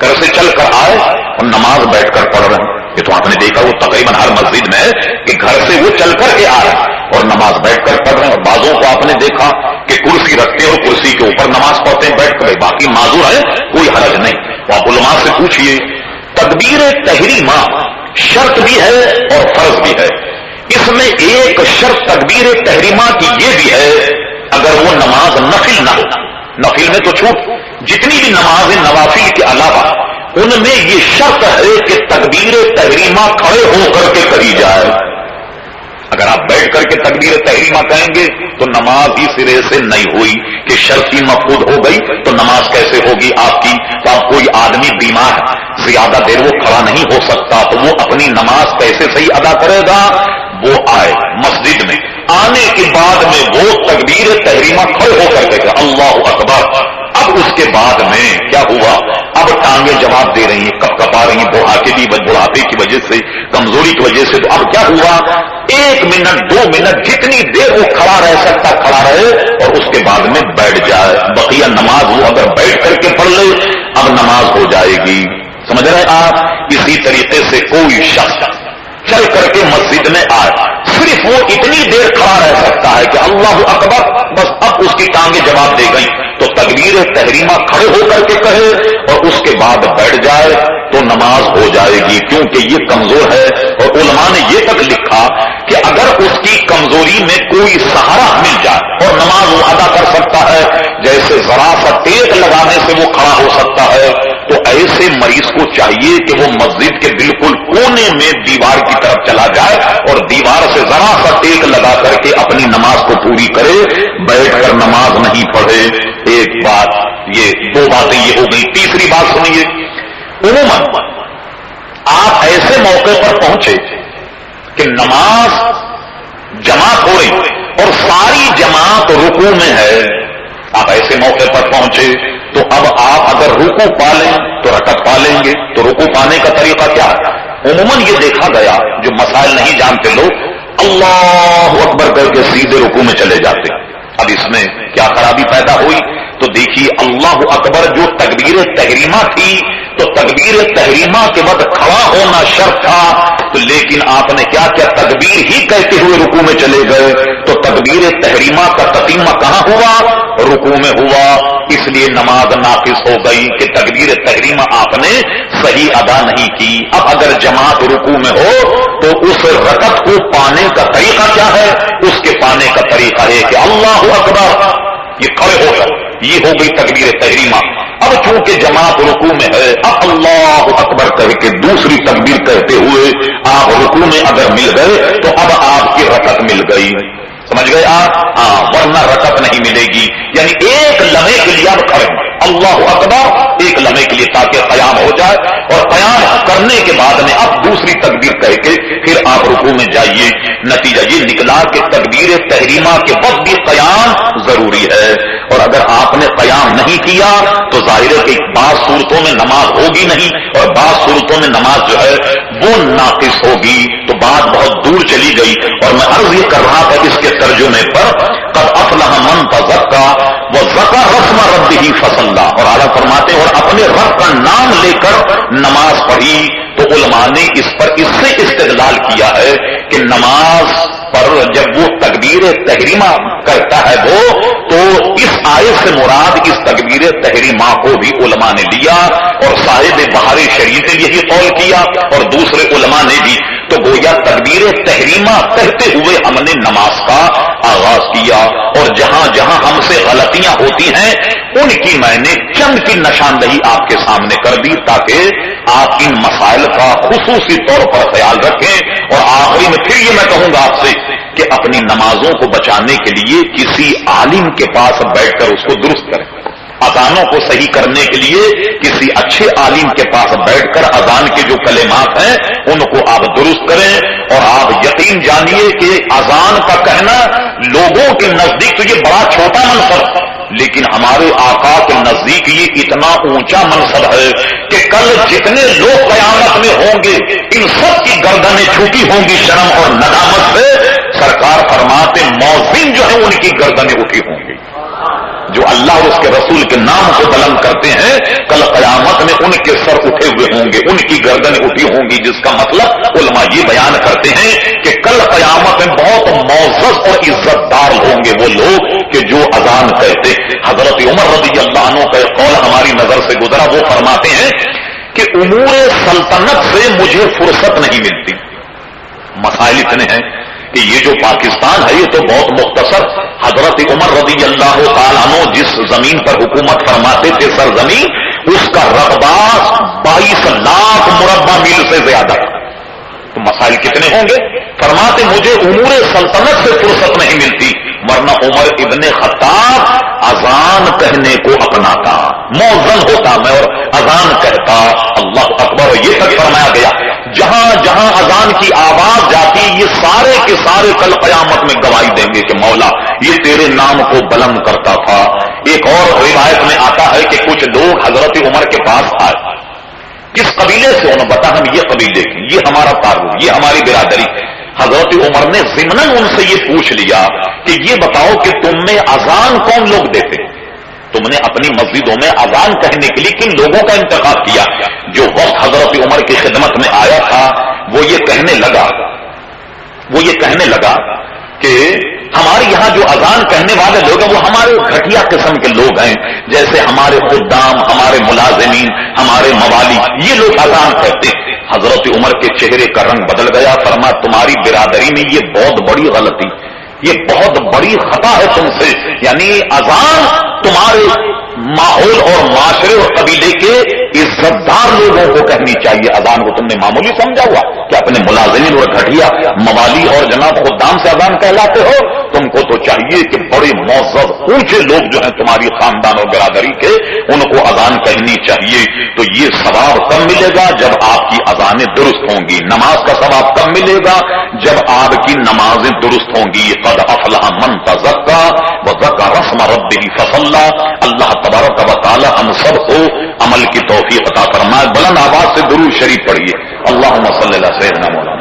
A: گھر سے چل کر آئے اور نماز بیٹھ کر پڑھ رہے ہیں، یہ تو آپ نے دیکھا وہ تقریباً ہر مسجد میں ہے کہ گھر سے وہ چل کر کے آئے اور نماز بیٹھ کر پڑھ رہے ہیں، اور بعضوں کو آپ نے دیکھا کہ کرسی رکھتے ہیں اور کرسی کے اوپر نماز پڑھتے ہیں بیٹھ کر، باقی معذور ہے کوئی حرج نہیں۔ تو آپ علماء سے پوچھئے تکبیر تحریمہ شرط بھی ہے اور فرض بھی ہے، اس میں ایک شرط تکبیر تحریمہ کی یہ بھی ہے اگر وہ نماز نفل نہ ہو، نفل میں تو چھوٹ، جتنی بھی نماز نوافل کے علاوہ ان میں یہ شرط ہے کہ تکبیر تحریمہ کھڑے ہو کر کے کہی جائے۔ اگر آپ بیٹھ کر کے تکبیر تحریمہ کہیں گے تو نماز ہی سرے سے نہیں ہوئی کہ شرط ہی مفقود ہو گئی، تو نماز کیسے ہوگی آپ کی؟ تو اب کوئی آدمی بیمار ہے، زیادہ دیر وہ کھڑا نہیں ہو سکتا، تو وہ اپنی نماز کیسے صحیح ادا کرے گا؟ وہ آئے مسجد میں آنے کے بعد میں وہ تکبیر تحریمہ کھڑے ہو کر کے اللہ اکبر. اب اس کے بعد میں کیا ہوا؟ اب ٹانگیں جواب دے رہی ہیں، کپ کپا رہی ہیں، بڑھاپے کی وجہ سے، کمزوری کی وجہ سے. تو اب کیا ہوا؟ 1 منٹ 2 منٹ جتنی دیر وہ کھڑا رہ سکتا کھڑا رہے اور اس کے بعد میں بیٹھ جائے. بقیہ نماز وہ اگر بیٹھ کر کے پڑھ لے اب نماز ہو جائے گی. سمجھ رہے آپ؟ اسی طریقے سے کوئی شخص چل کر کے مسجد میں آئے، صرف وہ اتنی دیر کھڑا رہ سکتا ہے کہ اللہ اکبر، بس اب اس کی ٹانگیں جواب دے گئی تو تکبیر تحریمہ کھڑے ہو کر کے کہے اور اس کے بعد بیٹھ جائے تو نماز ہو جائے گی، کیونکہ یہ کمزور ہے. اور علماء نے یہ تک لکھا کہ اگر اس کی کمزوری میں کوئی سہارا مل جائے اور نماز وہ ادا کر سکتا ہے، جیسے ذرا سا ٹیک لگانے سے وہ کھڑا ہو سکتا ہے، تو ایسے مریض کو چاہیے کہ وہ مسجد کے بالکل کونے میں دیوار کی طرف چلا جائے اور دیوار سے ذرا سا ٹیک لگا کر کے اپنی نماز کو پوری کرے، بیٹھ کر نماز نہیں پڑھے. ایک بات یہ، 2 باتیں یہ ہو گئی. تیسری بات سنیے، عموماً آپ ایسے موقع پر پہنچے کہ نماز جماعت ہو رہی اور ساری جماعت رکوع میں ہے، آپ ایسے موقع پر پہنچے تو اب آپ اگر رکوع پا لیں تو رکعت پا لیں گے. تو رکوع پانے کا طریقہ کیا ہے؟ عموماً یہ دیکھا گیا، جو مسائل نہیں جانتے لوگ اللہ اکبر کر کے سیدھے رکوع میں چلے جاتے. اب اس میں کیا خرابی پیدا ہوئی؟ تو دیکھیے اللہ اکبر جو تکبیر تحریمہ تھی تو تکبیر تحریمہ کے بعد کھڑا ہونا شرط تھا، تو لیکن آپ نے کیا کیا؟ تکبیر ہی کہتے ہوئے رکوع میں چلے گئے. تو تکبیر تحریمہ کا تتمہ کہاں ہوا؟ رکوع میں ہوا. اس لیے نماز ناقص ہو گئی کہ تکبیر تحریمہ آپ نے صحیح ادا نہیں کی. اب اگر جماعت رکوع میں ہو تو اس رکعت کو پانے کا طریقہ کیا ہے؟ اس کے پانے کا طریقہ ہے کہ اللہ اکبر، یہ کھڑے ہو گئے، یہ ہو گئی تکبیر تحریمہ. اب چونکہ جماعت رکوع میں ہے، اب اللہ اکبر کہہ کے دوسری تکبیر کہتے ہوئے آپ رکوع میں اگر مل گئے تو اب آپ کی رکعت مل گئی. سمجھ گئے آپ؟ ہاں، ورنہ رکعت نہیں ملے گی. یعنی ایک لمحے کے لیے آپ کھڑے اللہ اکبر ایک لمحے کے لیے تاکہ قیام ہو جائے، اور قیام کرنے کے بعد میں اب دوسری تکبیر کہہ کے پھر آپ رکوع میں جائیے. نتیجہ یہ نکلا کہ تکبیر تحریمہ کے وقت بھی قیام ضروری ہے، اور اگر آپ نے قیام نہیں کیا تو ظاہر ہے کہ بعض صورتوں میں نماز ہوگی نہیں اور بعض صورتوں میں نماز جو ہے وہ ناقص ہوگی. تو بات بہت دور چلی گئی اور میں عرض یہ کر رہا تھا اس کے ترجمے پر، قد افلح من تزکا وذکر اسم ربہ فصلی، اور اعلیٰ فرماتے اور اپنے رب کا نام لے کر نماز پڑھی. تو علماء نے اس پر اس سے استدلال کیا ہے کہ نماز پر جب وہ تکبیر تحریمہ کرتا ہے وہ، تو اس آیت سے مراد اس تکبیر تحریمہ کو بھی علماء نے لیا اور صاحب بہار شریعت نے یہی قول کیا اور دوسرے علماء نے بھی. تو گویا تکبیر تحریمہ کہتے ہوئے ہم نے نماز کا آغاز کیا، اور جہاں جہاں ہم سے غلطیاں ہوتی ہیں ان کی میں نے چند کی نشاندہی آپ کے سامنے کر دی تاکہ آپ ان مسائل کا خصوصی طور پر خیال رکھیں. اور آخری میں پھر یہ میں کہوں گا آپ سے کہ اپنی نمازوں کو بچانے کے لیے کسی عالم کے پاس بیٹھ کر اس کو درست کریں. اذانوں کو صحیح کرنے کے لیے کسی اچھے عالم کے پاس بیٹھ کر اذان کے جو کلمات ہیں ان کو آپ درست کریں. اور آپ یقین جانیے کہ اذان کا کہنا لوگوں کے نزدیک تو یہ بڑا چھوٹا منصب، لیکن ہمارے آقا کے نزدیک یہ اتنا اونچا منصب ہے کہ کل جتنے لوگ قیامت میں ہوں گے ان سب کی گردنیں جھکی ہوں گی شرم اور ندامت سے. سرکار فرماتے مؤذن جو ہے ان کی گردنیں اٹھی ہوں گی. جو اللہ اور اس کے رسول کے نام کو بلند کرتے ہیں کل قیامت میں ان کے سر اٹھے ہوئے ہوں گے، ان کی گردنیں اٹھی ہوں گی. جس کا مطلب علماء یہ بیان کرتے ہیں کہ کل قیامت میں بہت معزز اور عزت دار ہوں گے وہ لوگ کہ جو اذان کہتے. حضرت عمر رضی اللہ عنہ کا قول ہماری نظر سے گزرا، وہ فرماتے ہیں کہ امور سلطنت سے مجھے فرصت نہیں ملتی. مسائل اتنے ہیں کہ یہ جو پاکستان ہے یہ تو بہت مختصر. حضرت عمر رضی اللہ تعالیٰ عنہ جس زمین پر حکومت فرماتے تھے سرزمین، اس کا رقبہ 22 لاکھ مربع میل سے زیادہ. تو مسائل کتنے ہوں گے؟ فرماتے مجھے امور سلطنت سے فرصت نہیں ملتی، ورنہ عمر ابن خطاب اذان کہنے کو اپناتا. موزن ہوتا میں اور اذان کہتا اللہ اکبر. یہ تک فرمایا گیا جہاں جہاں اذان کی آواز جاتی یہ سارے کے سارے کل قیامت میں گواہی دیں گے کہ مولا یہ تیرے نام کو بلند کرتا تھا. ایک اور روایت میں آتا ہے کہ کچھ لوگ حضرت عمر کے پاس آئے. کس قبیلے سے؟ انہوں نے بتا ہم یہ قبیلے کی، یہ ہمارا تعارف، یہ ہماری برادری. حضرت عمر نے ضمناً ان سے یہ پوچھ لیا کہ یہ بتاؤ کہ تم میں اذان کون لوگ دیتے؟ تم نے اپنی مسجدوں میں اذان کہنے کے لیے کن لوگوں کا انتخاب کیا؟ جو وقت حضرت عمر کی خدمت میں آیا تھا وہ یہ کہنے لگا کہ ہمارے یہاں جو اذان کہنے والے لوگ ہیں وہ ہمارے گھٹیا قسم کے لوگ ہیں، جیسے ہمارے خدام، ہمارے ملازمین، ہمارے موالی، یہ لوگ اذان کہتے ہیں. حضرت عمر کے چہرے کا رنگ بدل گیا. فرمایا تمہاری برادری میں یہ بہت بڑی غلطی، یہ بہت بڑی خطا ہے تم سے. یعنی اذان تمہارے ماحول اور معاشرے اور قبیلے کے عزتدار لوگوں کو کہنی چاہیے. اذان کو تم نے معمولی سمجھا ہوا کہ اپنے ملازمین اور گھٹیا موالی اور جناب خدام سے اذان کہلاتے ہو؟ تم کو تو چاہیے کہ بڑے معزز اونچے لوگ جو ہیں تمہاری خاندان اور برادری کے، ان کو اذان کہنی چاہیے. تو یہ ثواب کب ملے گا؟ جب آپ کی اذانیں درست ہوں گی. نماز کا ثواب کب ملے گا؟ جب آپ کی نمازیں درست ہوں گی. قد افلح من تزکا وذکر اسم ربہ فصلی. اللہ تبارک و تعالی ہم سب کو عمل کی توفیق عطا فرمائے. بلند آواز سے درود شریف پڑھیے. اللہم صلی علی سیدنا مولانا.